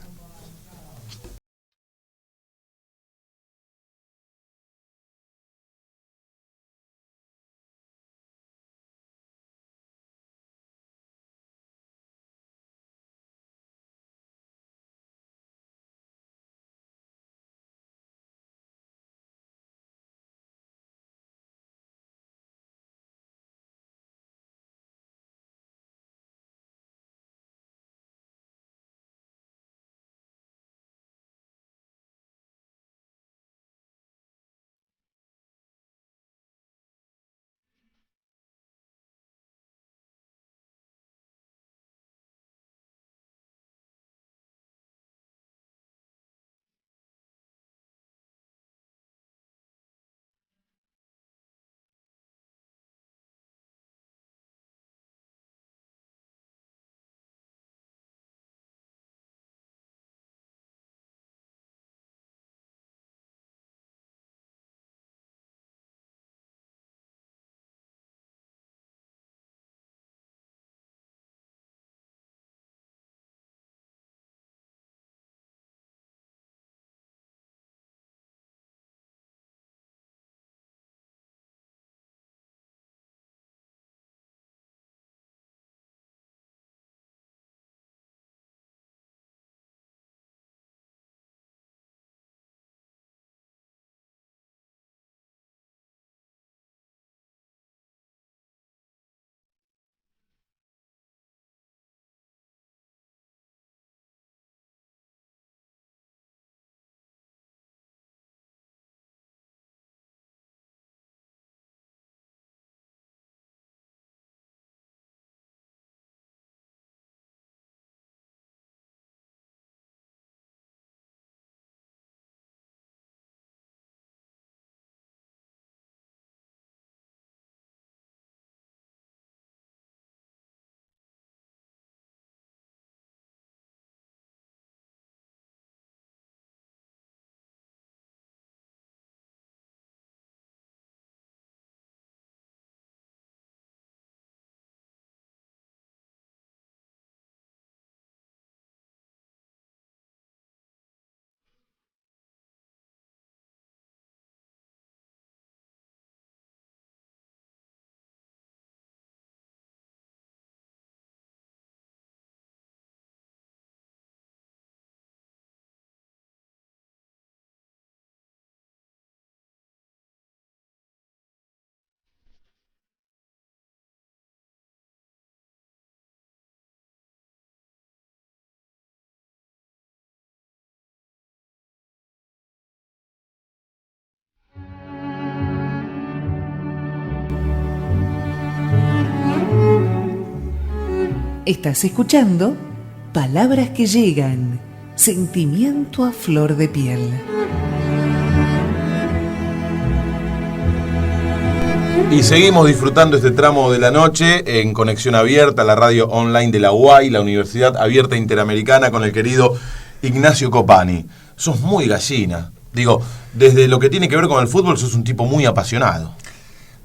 Estás escuchando Palabras que Llegan, sentimiento a flor de piel. Y seguimos disfrutando este tramo de la noche en Conexión Abierta, la radio online de la UAI, la Universidad Abierta Interamericana, con el querido Ignacio Copani. Sos muy gallina. Digo, desde lo que tiene que ver con el fútbol, sos un tipo muy apasionado.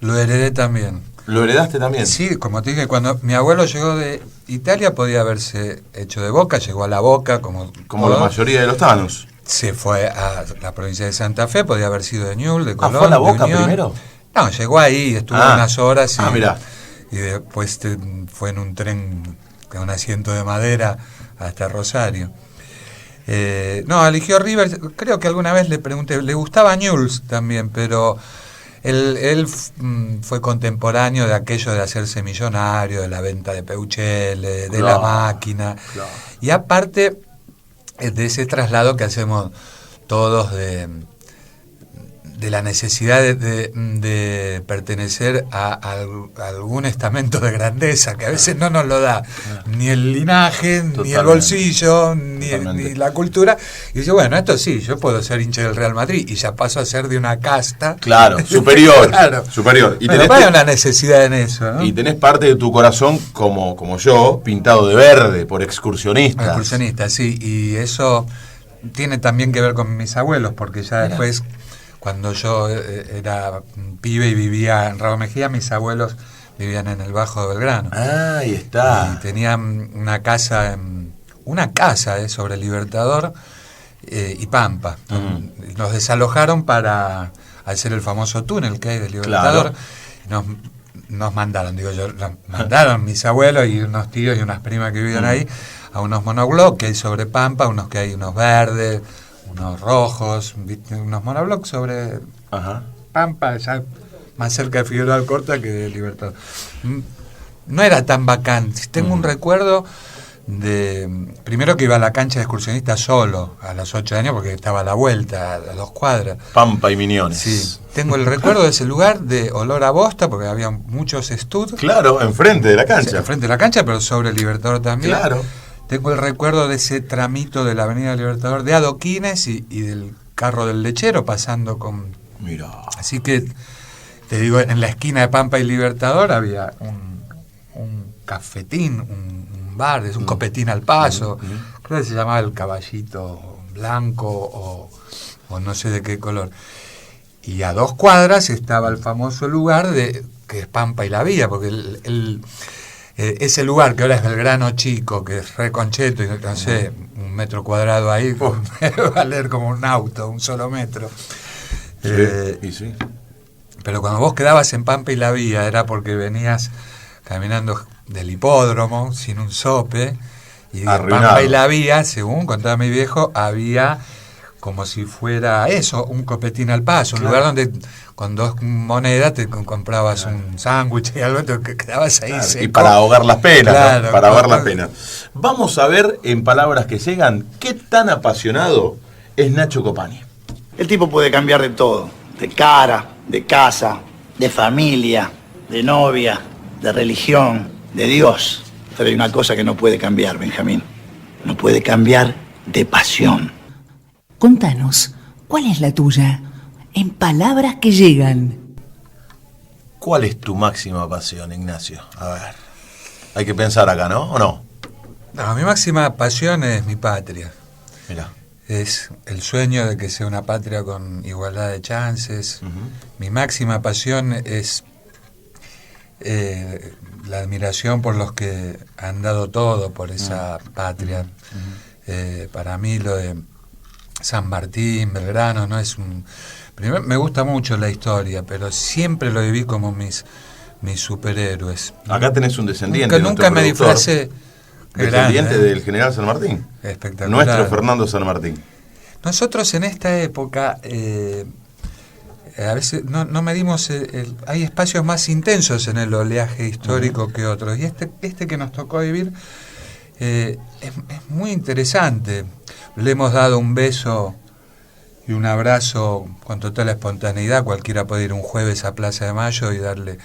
Lo heredé también. ¿Lo heredaste también? Sí, como te dije, cuando mi abuelo llegó de Italia podía haberse hecho de Boca, llegó a la Boca como la mayoría de los tanos. Se fue a la provincia de Santa Fe, podía haber sido de Ñul, de Colón. ¿Fue a la Boca primero? No, llegó ahí, estuvo unas horas y después fue en un tren con un asiento de madera hasta Rosario. Eligió River, creo que alguna vez le pregunté, le gustaba Newell's también, pero él fue contemporáneo de aquello de hacerse millonario, de la venta de Peuchele, de la máquina, y aparte de ese traslado que hacemos todos de la necesidad de pertenecer a algún estamento de grandeza, que a veces no nos lo da ni el linaje, totalmente, ni el bolsillo, ni la cultura. Y dice, bueno, esto sí, yo puedo ser hincha del Real Madrid y ya paso a ser de una casta. Claro, superior. Claro. Superior. Y pero hay una necesidad en eso, ¿no? Y tenés parte de tu corazón, como yo, pintado de verde por excursionistas. Excursionistas, sí. Y eso tiene también que ver con mis abuelos, porque ya después, cuando yo era pibe y vivía en Raúl Mejía, mis abuelos vivían en el Bajo de Belgrano. Ahí está. Y tenían una casa sobre el Libertador y Pampa. Nos desalojaron para hacer el famoso túnel que hay del Libertador. Claro. Nos mandaron, nos mandaron mis abuelos y unos tíos y unas primas que vivían ahí a unos monoblocks que hay sobre Pampa, unos que hay unos verdes, unos rojos, unos monoblocks sobre Pampa, ya más cerca de Figueroa Alcorta que de Libertador. No era tan bacán. Tengo un recuerdo primero que iba a la cancha de excursionista solo a los 8 años porque estaba a la vuelta, a 2 cuadras. Pampa y Miñones. Sí, tengo el recuerdo de ese lugar de olor a bosta porque había muchos estuds. Claro, enfrente de la cancha. Sí, enfrente de la cancha, pero sobre el Libertador también. Claro. Tengo el recuerdo de ese tramito de la Avenida Libertador de adoquines y del carro del lechero pasando con... Mirá. Así que, te digo, en la esquina de Pampa y Libertador había un cafetín, un bar, un copetín al paso. Creo que se llamaba el Caballito Blanco o no sé de qué color. Y a 2 cuadras estaba el famoso lugar que es Pampa y la Vía, porque ese lugar que ahora es Belgrano Chico, que es reconcheto, y no sé, 1 metro cuadrado ahí, va a valer como un auto, un solo metro. Sí. Pero cuando vos quedabas en Pampa y la Vía era porque venías caminando del hipódromo sin un sope, y en Pampa y la Vía, según contaba mi viejo, había como si fuera eso, un copetín al paso, un lugar donde con 2 monedas te comprabas un sándwich y algo, te quedabas ahí seco. Y para ahogar las penas, ¿no? Para ahogar las penas. Vamos a ver, en palabras que llegan, qué tan apasionado es Nacho Copani. El tipo puede cambiar de todo, de cara, de casa, de familia, de novia, de religión, de Dios. Pero hay una cosa que no puede cambiar, Benjamín. No puede cambiar de pasión. Contanos, ¿cuál es la tuya? En palabras que llegan. ¿Cuál es tu máxima pasión, Ignacio? A ver, hay que pensar acá, ¿no? ¿O no? No, mi máxima pasión es mi patria. Mirá. Es el sueño de que sea una patria con igualdad de chances. Mi máxima pasión es la admiración por los que han dado todo por esa patria. Para mí lo de San Martín, Belgrano, no es un... Primero, me gusta mucho la historia, pero siempre lo viví como mis superhéroes. Acá tenés un descendiente. Nunca me disfracé. Descendiente del general San Martín. Espectacular. Nuestro Fernando San Martín. Nosotros en esta época, a veces no medimos, hay espacios más intensos en el oleaje histórico que otros. Y este que nos tocó vivir es muy interesante. Le hemos dado un beso y un abrazo con total espontaneidad. Cualquiera puede ir un jueves a Plaza de Mayo y darle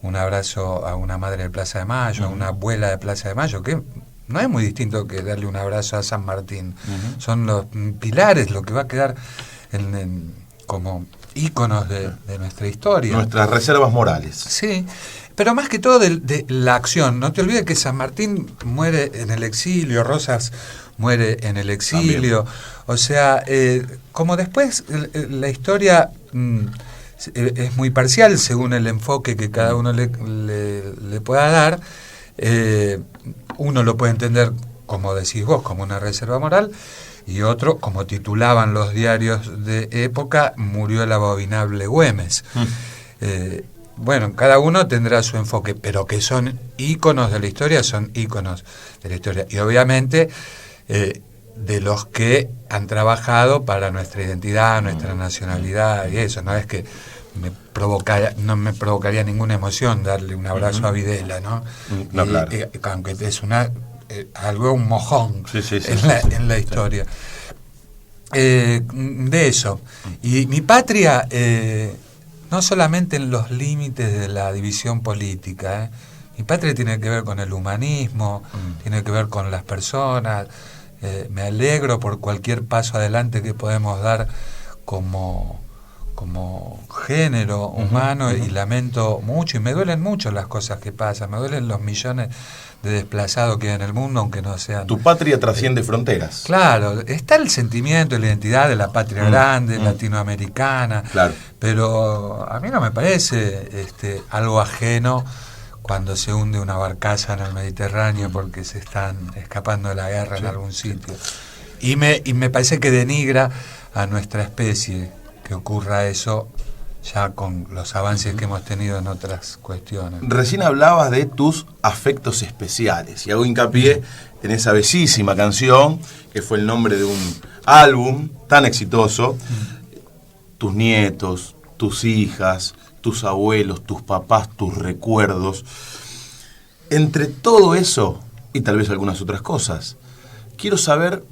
un abrazo a una madre de Plaza de Mayo, a una abuela de Plaza de Mayo, que no es muy distinto que darle un abrazo a San Martín. Son los pilares, lo que va a quedar como íconos de nuestra historia. Nuestras reservas morales. Sí, pero más que todo de la acción. No te olvides que San Martín muere en el exilio, Rosas muere en el exilio. También. O sea, como después la historia es muy parcial según el enfoque que cada uno le pueda dar. Uno lo puede entender, como decís vos, como una reserva moral, y otro, como titulaban los diarios de época, murió el abominable Güemes. Bueno, cada uno tendrá su enfoque, pero que son íconos de la historia, son íconos de la historia. Y obviamente de los que han trabajado para nuestra identidad, nuestra nacionalidad y eso. No es que no me provocaría ninguna emoción darle un abrazo a Videla, ¿no? No, claro. Aunque es algo, un mojón en la historia. De eso. Y mi patria, no solamente en los límites de la división política, mi patria tiene que ver con el humanismo, tiene que ver con las personas. Me alegro por cualquier paso adelante que podemos dar como género humano, y lamento mucho, y me duelen mucho las cosas que pasan, me duelen los millones de desplazados que hay en el mundo, aunque no sean... Tu patria trasciende fronteras. Claro, está el sentimiento y la identidad de la patria grande, latinoamericana, claro. Pero a mí no me parece algo ajeno cuando se hunde una barcaza en el Mediterráneo porque se están escapando de la guerra en algún sitio. Y me parece que denigra a nuestra especie que ocurra eso, ya con los avances que hemos tenido en otras cuestiones. Recién hablabas de tus afectos especiales, y hago hincapié en esa bellísima canción, que fue el nombre de un álbum tan exitoso. Tus nietos, tus hijas, tus abuelos, tus papás, tus recuerdos. Entre todo eso, y tal vez algunas otras cosas, quiero saber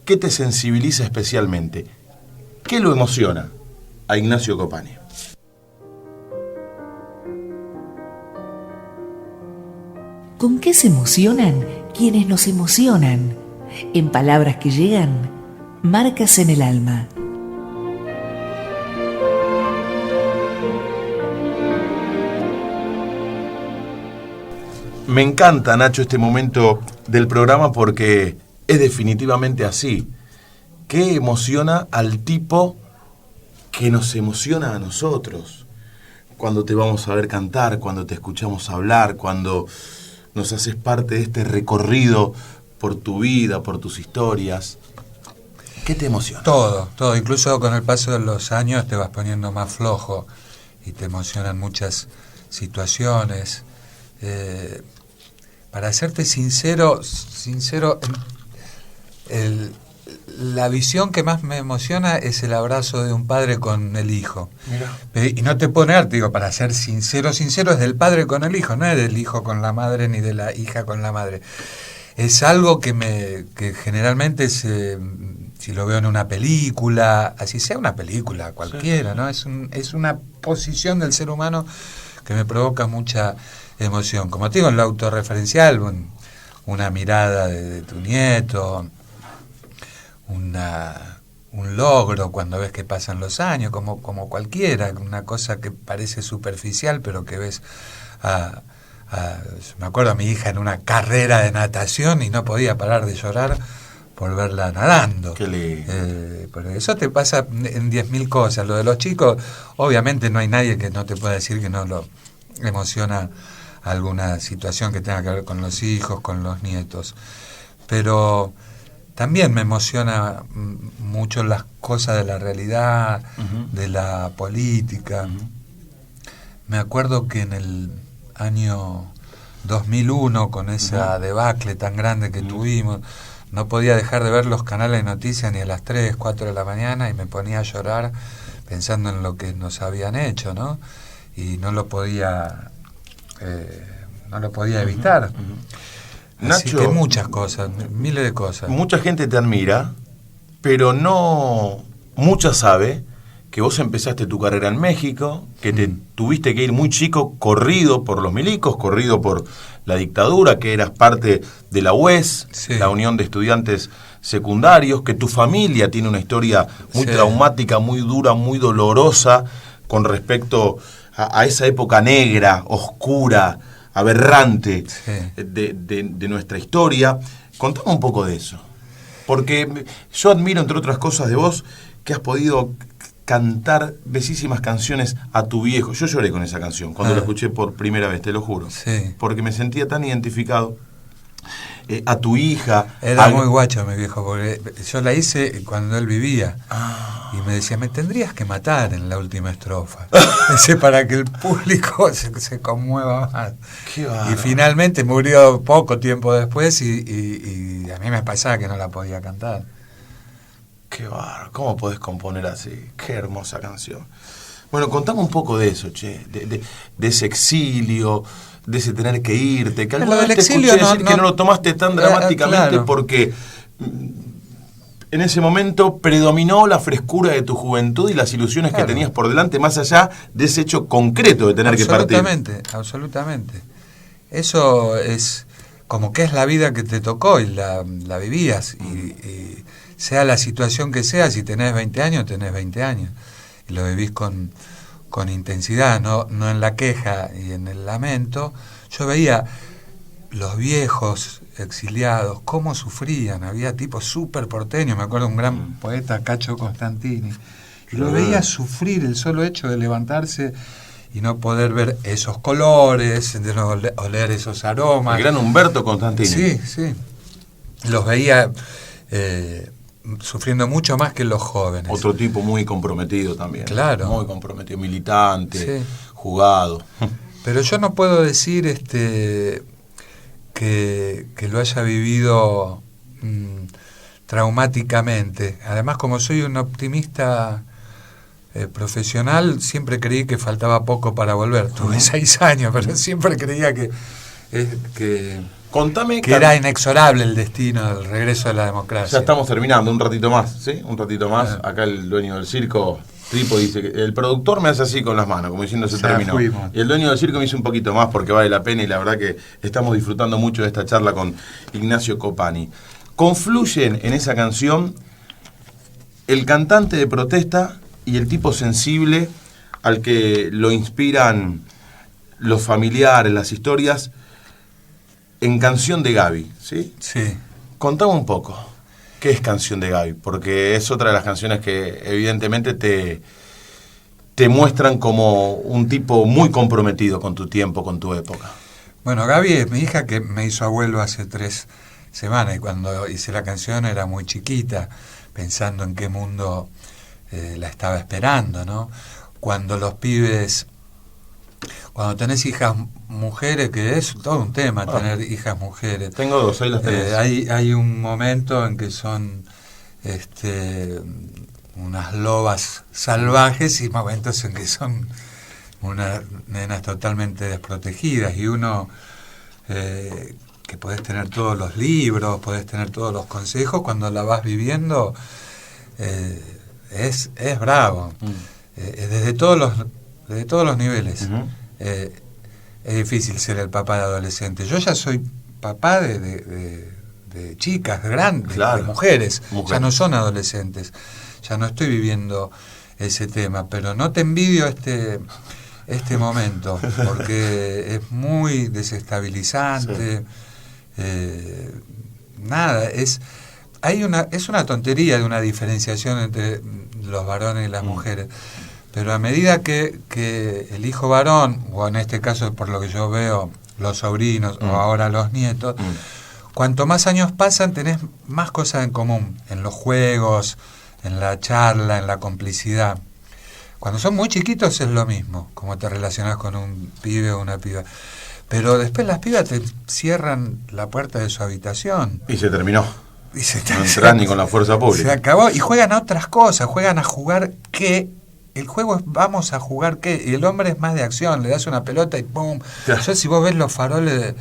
qué te sensibiliza especialmente. ¿Qué lo emociona a Ignacio Copani? ¿Con qué se emocionan quienes nos emocionan? En palabras que llegan, marcas en el alma. Me encanta, Nacho, este momento del programa porque es definitivamente así. ¿Qué emociona al tipo que nos emociona a nosotros? Cuando te vamos a ver cantar, cuando te escuchamos hablar, cuando nos haces parte de este recorrido por tu vida, por tus historias. ¿Qué te emociona? Todo. Incluso con el paso de los años te vas poniendo más flojo y te emocionan muchas situaciones. Para serte sincero, la visión que más me emociona es el abrazo de un padre con el hijo. Mirá. Y no te puedo negar, te digo, para ser sincero es del padre con el hijo, no es del hijo con la madre ni de la hija con la madre. Es algo que generalmente si lo veo en una película, así sea una película cualquiera, ¿no? Es una posición del ser humano que me provoca mucha emoción. Como te digo, en lo autorreferencial, una mirada de tu nieto, un logro cuando ves que pasan los años, como cualquiera, una cosa que parece superficial, pero que ves me acuerdo a mi hija en una carrera de natación y no podía parar de llorar por verla nadando. Qué lindo. Pero eso te pasa en 10.000 cosas. Lo de los chicos, obviamente no hay nadie que no te pueda decir que no lo emociona alguna situación que tenga que ver con los hijos, con los nietos. Pero también me emociona mucho las cosas de la realidad, de la política. Me acuerdo que en el año 2001, con esa debacle tan grande que tuvimos, no podía dejar de ver los canales de noticias ni a las 3, 4 de la mañana y me ponía a llorar pensando en lo que nos habían hecho, ¿no? Y no lo podía evitar. Así Nacho, que muchas cosas, miles de cosas. Mucha gente te admira, pero no mucha sabe que vos empezaste tu carrera en México, que te tuviste que ir muy chico, corrido por los milicos, corrido por la dictadura, que eras parte de la UES, Sí. la Unión de Estudiantes Secundarios, que tu familia tiene una historia muy Sí. traumática, muy dura, muy dolorosa con respecto a esa época negra, oscura, aberrante Sí. de nuestra historia. Contame un poco de eso, porque yo admiro, entre otras cosas, de vos, que has podido cantar bellísimas canciones a tu viejo. Yo lloré con esa canción cuando la escuché por primera vez, te lo juro, Sí. porque me sentía tan identificado. A tu hija. Era muy guacho mi viejo, porque yo la hice cuando él vivía. Y me decía, me tendrías que matar en la última estrofa. Dice, para que el público se conmueva más. Qué bárbaro. Y finalmente murió poco tiempo después y a mí me pasaba que no la podía cantar. Qué bárbaro, ¿cómo podés componer así? Qué hermosa canción. Bueno, contame un poco de eso, che, de ese exilio, de ese tener que irte, que alguna Lo del vez te exilio escuché decir que no lo tomaste tan dramáticamente claro. porque en ese momento predominó la frescura de tu juventud y las ilusiones Claro. que tenías por delante, más allá de ese hecho concreto de tener que partir. Absolutamente, absolutamente. Eso es como que es la vida que te tocó y la vivías. Y sea la situación que sea, si tenés 20 años, tenés 20 años. Y lo vivís con intensidad, no en la queja y en el lamento. Yo veía los viejos exiliados, cómo sufrían. Había tipos súper porteños, me acuerdo un gran poeta, Cacho Constantini. Y lo veía sufrir el solo hecho de levantarse y no poder ver esos colores, de no oler esos aromas. El gran Humberto Constantini. Sí, sí. Los veía sufriendo mucho más que los jóvenes. Otro tipo muy comprometido también. Claro. Muy comprometido, militante, Sí. jugado. Pero yo no puedo decir que lo haya vivido traumáticamente. Además, como soy un optimista profesional, siempre creí que faltaba poco para volver. Tuve 6 años, pero siempre creía que Contame, era inexorable el destino del regreso de la democracia. ya estamos terminando, un ratito más, ¿sí? Un ratito más. Ah. Acá el dueño del circo, Tripo, dice que el productor me hace así con las manos, como diciendo se Ya terminó. fuimos. Y el dueño del circo me hizo un poquito más porque vale la pena y la verdad que estamos disfrutando mucho de esta charla con Ignacio Copani. Confluyen en esa canción el cantante de protesta y el tipo sensible al que lo inspiran los familiares, las historias, en Canción de Gaby, ¿sí? Sí. Contame un poco, ¿qué es Canción de Gaby? Porque es otra de las canciones que evidentemente te muestran como un tipo muy comprometido con tu tiempo, con tu época. Bueno, Gaby es mi hija que me hizo abuelo hace 3 semanas y cuando hice la canción era muy chiquita, pensando en qué mundo la estaba esperando, ¿no? Cuando los pibes, cuando tenés hijas mujeres, que es todo un tema tener hijas mujeres. Tengo 2, ahí las tenés. Hay un momento en que son unas lobas salvajes y momentos en que son unas nenas totalmente desprotegidas y uno que podés tener todos los libros, podés tener todos los consejos, cuando la vas viviendo es bravo. Desde todos los niveles. Uh-huh. Es difícil ser el papá de adolescentes. Yo ya soy papá de chicas grandes, Claro. de mujeres. Mujeres. Ya no son adolescentes. Ya no estoy viviendo ese tema, pero no te envidio este momento, porque es muy desestabilizante. Es una tontería de una diferenciación entre los varones y las mujeres. Pero a medida que el hijo varón, o en este caso por lo que yo veo, los sobrinos o ahora los nietos, cuanto más años pasan tenés más cosas en común, en los juegos, en la charla, en la complicidad. Cuando son muy chiquitos es lo mismo, como te relacionás con un pibe o una piba. Pero después las pibas te cierran la puerta de su habitación. Y se terminó. Y No entran ni con la fuerza se pública. acabó. Y juegan a otras cosas, juegan a jugar qué. El juego es vamos a jugar qué. Y el hombre es más de acción, le das una pelota y ¡pum! Claro. Yo si vos ves los faroles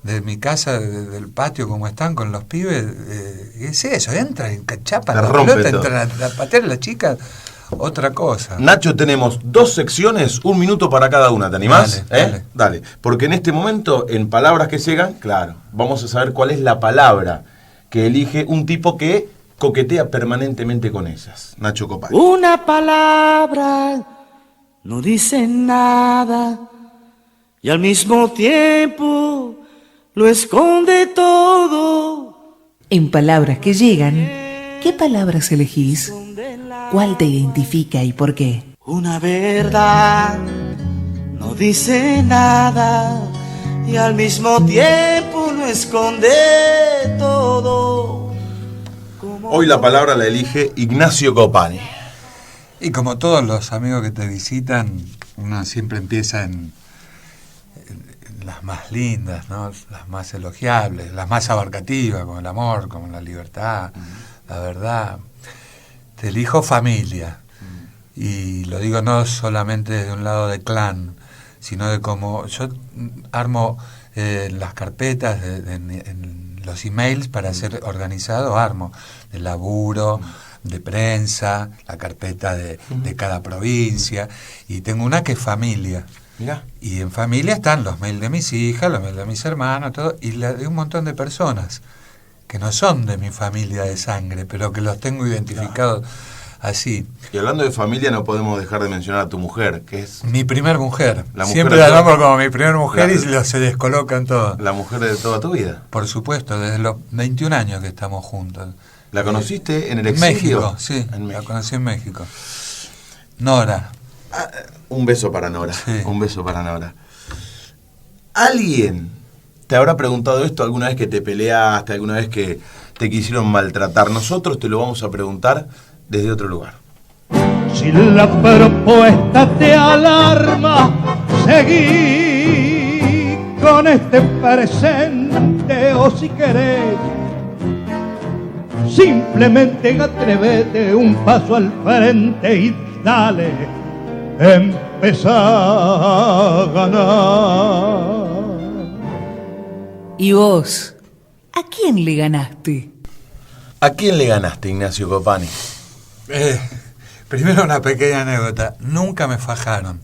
de mi casa, del patio, como están con los pibes, es eso, entran, chapan Te la rompe pelota, todo. entran a patear a las chicas. otra cosa. Nacho, tenemos 2 secciones, 1 minuto para cada una. ¿Te animás? Dale. Porque en este momento, en palabras que llegan, claro, vamos a saber cuál es la palabra que elige un tipo que coquetea permanentemente con ellas. Nacho Copani. Una palabra no dice nada y al mismo tiempo lo esconde todo. En palabras que llegan, ¿qué palabras elegís? ¿Cuál te identifica y por qué? Una verdad no dice nada y al mismo tiempo lo esconde todo. Hoy la palabra la elige Ignacio Copani. Y como todos los amigos que te visitan, uno siempre empieza en las más lindas, ¿no? Las más elogiables, las más abarcativas, como el amor, como la libertad, la verdad. Te elijo familia. Y lo digo no solamente desde un lado de clan, sino de cómo yo armo las carpetas en los emails para ser organizado, armo de laburo, de prensa, la carpeta de cada provincia, y tengo una que es familia. Mirá. Y en familia están los mails de mis hijas, los mails de mis hermanos, todo, y la de un montón de personas que no son de mi familia de sangre, pero que los tengo identificados así. Y hablando de familia, no podemos dejar de mencionar a tu mujer, que es... Mi primer mujer. La mujer Siempre la nombro como mi primer mujer y se descolocan todos. La mujer de toda tu vida. Por supuesto, desde los 21 años que estamos juntos. ¿La conociste en el exilio? México, sí, en México. La conocí en México. Nora. Un beso para Nora, Sí. Un beso para Nora. ¿Alguien te habrá preguntado esto alguna vez que te peleaste, alguna vez que te quisieron maltratar? Nosotros te lo vamos a preguntar desde otro lugar. Si la propuesta te alarma, seguí con este presente, o si querés, simplemente atrévete un paso al frente y dale, empezá a ganar. ¿Y vos? ¿A quién le ganaste? ¿A quién le ganaste, Ignacio Copani? Primero una pequeña anécdota. Nunca me fajaron.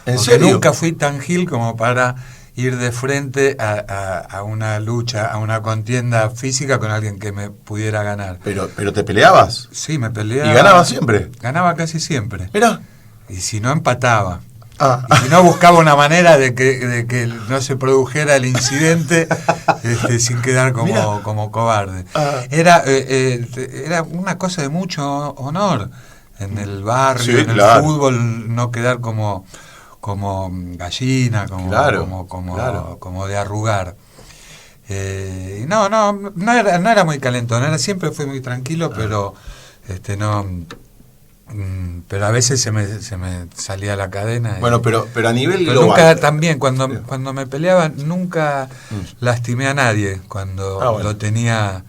¿En Porque serio? nunca fui tan gil como para ir de frente a una lucha, a una contienda física con alguien que me pudiera ganar. ¿Pero te peleabas? Sí, me peleaba. ¿Y ganabas siempre? Ganaba casi siempre. Mirá. Y si no, empataba. Ah. Y si no, buscaba una manera de que no se produjera el incidente sin quedar como cobarde. Ah. Era una cosa de mucho honor en el barrio, Sí, en claro. el fútbol, no quedar como gallina, Claro. como de arrugar. No era muy calentón, siempre fui muy tranquilo, pero pero a veces se me salía la cadena. Bueno, pero a nivel Pero global. nunca también, cuando me peleaban, nunca lastimé a nadie cuando bueno. lo tenía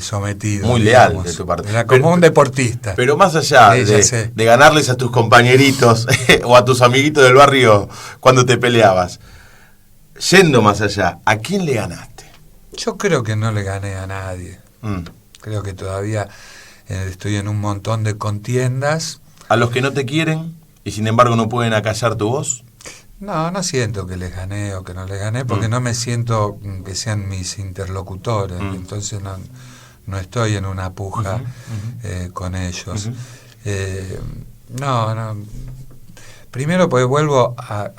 sometido. Muy leal de tu parte. Era como un deportista. Pero más allá Sí, ya sé. de ganarles a tus compañeritos o a tus amiguitos del barrio cuando te peleabas, yendo más allá, ¿a quién le ganaste? Yo creo que no le gané a nadie. Creo que todavía estoy en un montón de contiendas. ¿A los que no te quieren y sin embargo no pueden acallar tu voz? No siento que les gané o que no les gané, porque no me siento que sean mis interlocutores, entonces no estoy en una puja con ellos. No. Primero, pues vuelvo a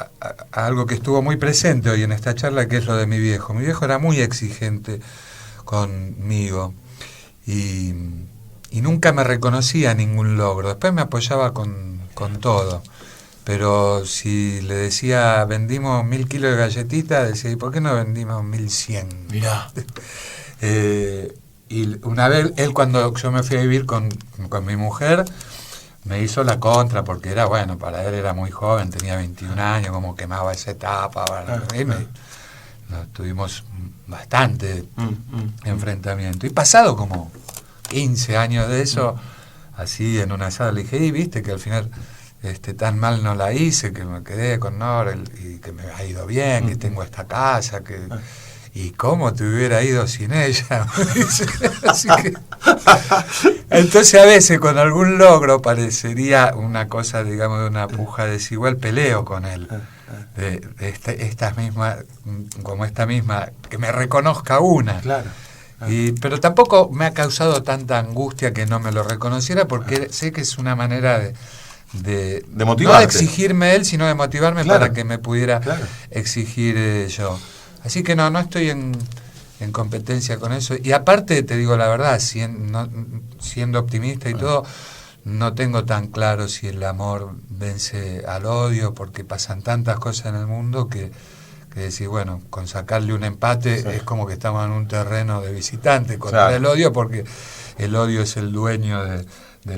algo que estuvo muy presente hoy en esta charla, que es lo de mi viejo. Mi viejo era muy exigente conmigo y nunca me reconocía ningún logro. Después me apoyaba con todo. Pero si le decía, vendimos 1000 kilos de galletitas, decía, ¿y por qué no vendimos 1100? Mirá. Y una vez, él cuando yo me fui a vivir con mi mujer, me hizo la contra, porque era, bueno, para él era muy joven, tenía 21 años, como quemaba esa etapa. Tuvimos bastante enfrentamiento. Y pasado como 15 años de eso, así en una sala, le dije, y viste que al final tan mal no la hice, que me quedé con Nora y que me ha ido bien, que tengo esta casa, ¿y cómo te hubiera ido sin ella? Así que, entonces a veces con algún logro parecería una cosa, digamos, de una puja desigual, peleo con él. De esta misma, que me reconozca una. Claro. Pero tampoco me ha causado tanta angustia que no me lo reconociera, porque sé que es una manera de motivarte. No de exigirme él, sino de motivarme, claro, para que me pudiera, claro, exigir yo. Así que no estoy en competencia con eso. Y aparte, te digo la verdad, siendo optimista y todo, no tengo tan claro si el amor vence al odio, porque pasan tantas cosas en el mundo que decir, bueno, con sacarle un empate, sí, es como que estamos en un terreno de visitante contra, claro, el odio, porque el odio es el dueño de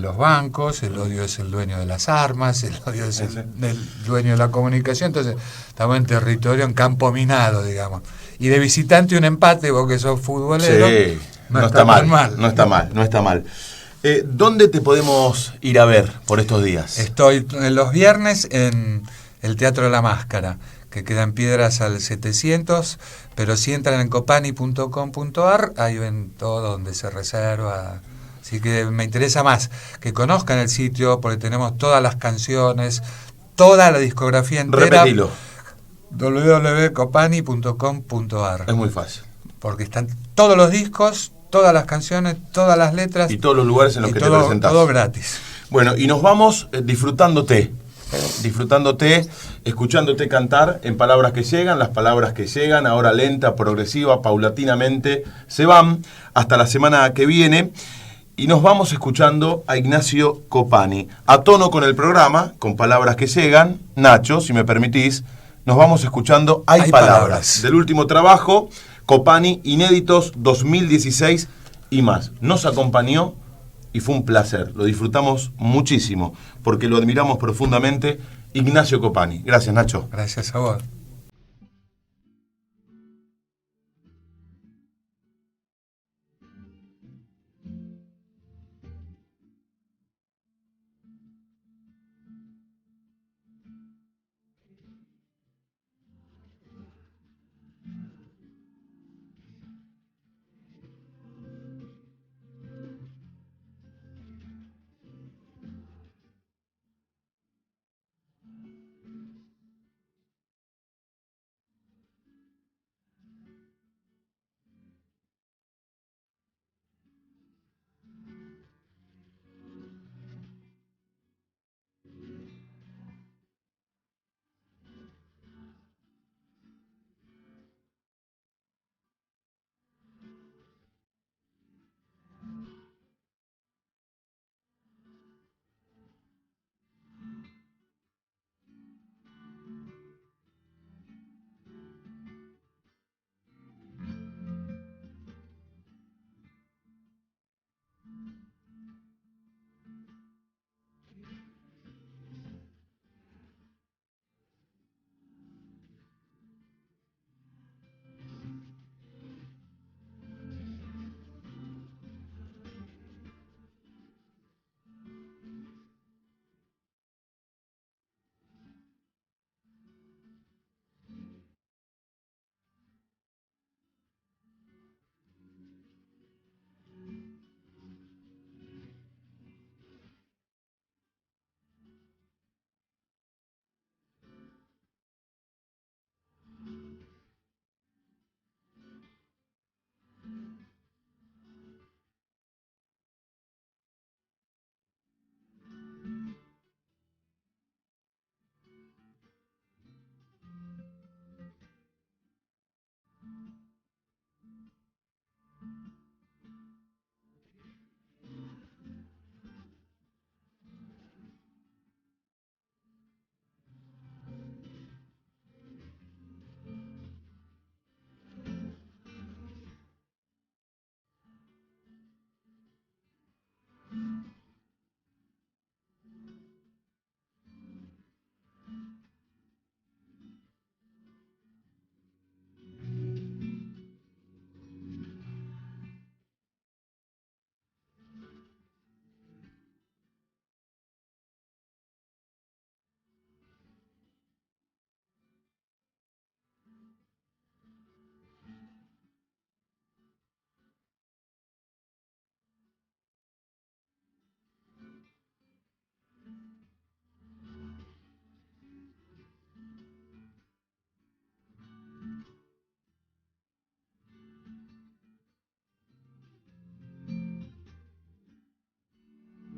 los bancos, el odio es el dueño de las armas, el odio es el dueño de la comunicación. Entonces estamos en territorio, en campo minado, digamos. Y de visitante un empate, vos que sos futbolero, sí, no está mal. No está mal. ¿Dónde te podemos ir a ver por estos días? Estoy los viernes en el Teatro de la Máscara, que queda en Piedras al 700, pero si entran en copani.com.ar, ahí ven todo donde se reserva. Así que me interesa más que conozcan el sitio, porque tenemos todas las canciones, toda la discografía entera. Repetilo. www.copani.com.ar. Es muy fácil. Porque están todos los discos, todas las canciones, todas las letras. Y todos los lugares en los que te presentás. Todo gratis. Bueno, y nos vamos disfrutándote, escuchándote cantar en palabras que llegan, las palabras que llegan, ahora lenta, progresiva, paulatinamente, se van hasta la semana que viene. Y nos vamos escuchando a Ignacio Copani. A tono con el programa, con palabras que llegan, Nacho, si me permitís, nos vamos escuchando Hay palabras. Del último trabajo, Copani, Inéditos 2016 y más. Nos acompañó y fue un placer. Lo disfrutamos muchísimo porque lo admiramos profundamente. Ignacio Copani. Gracias, Nacho. Gracias a vos.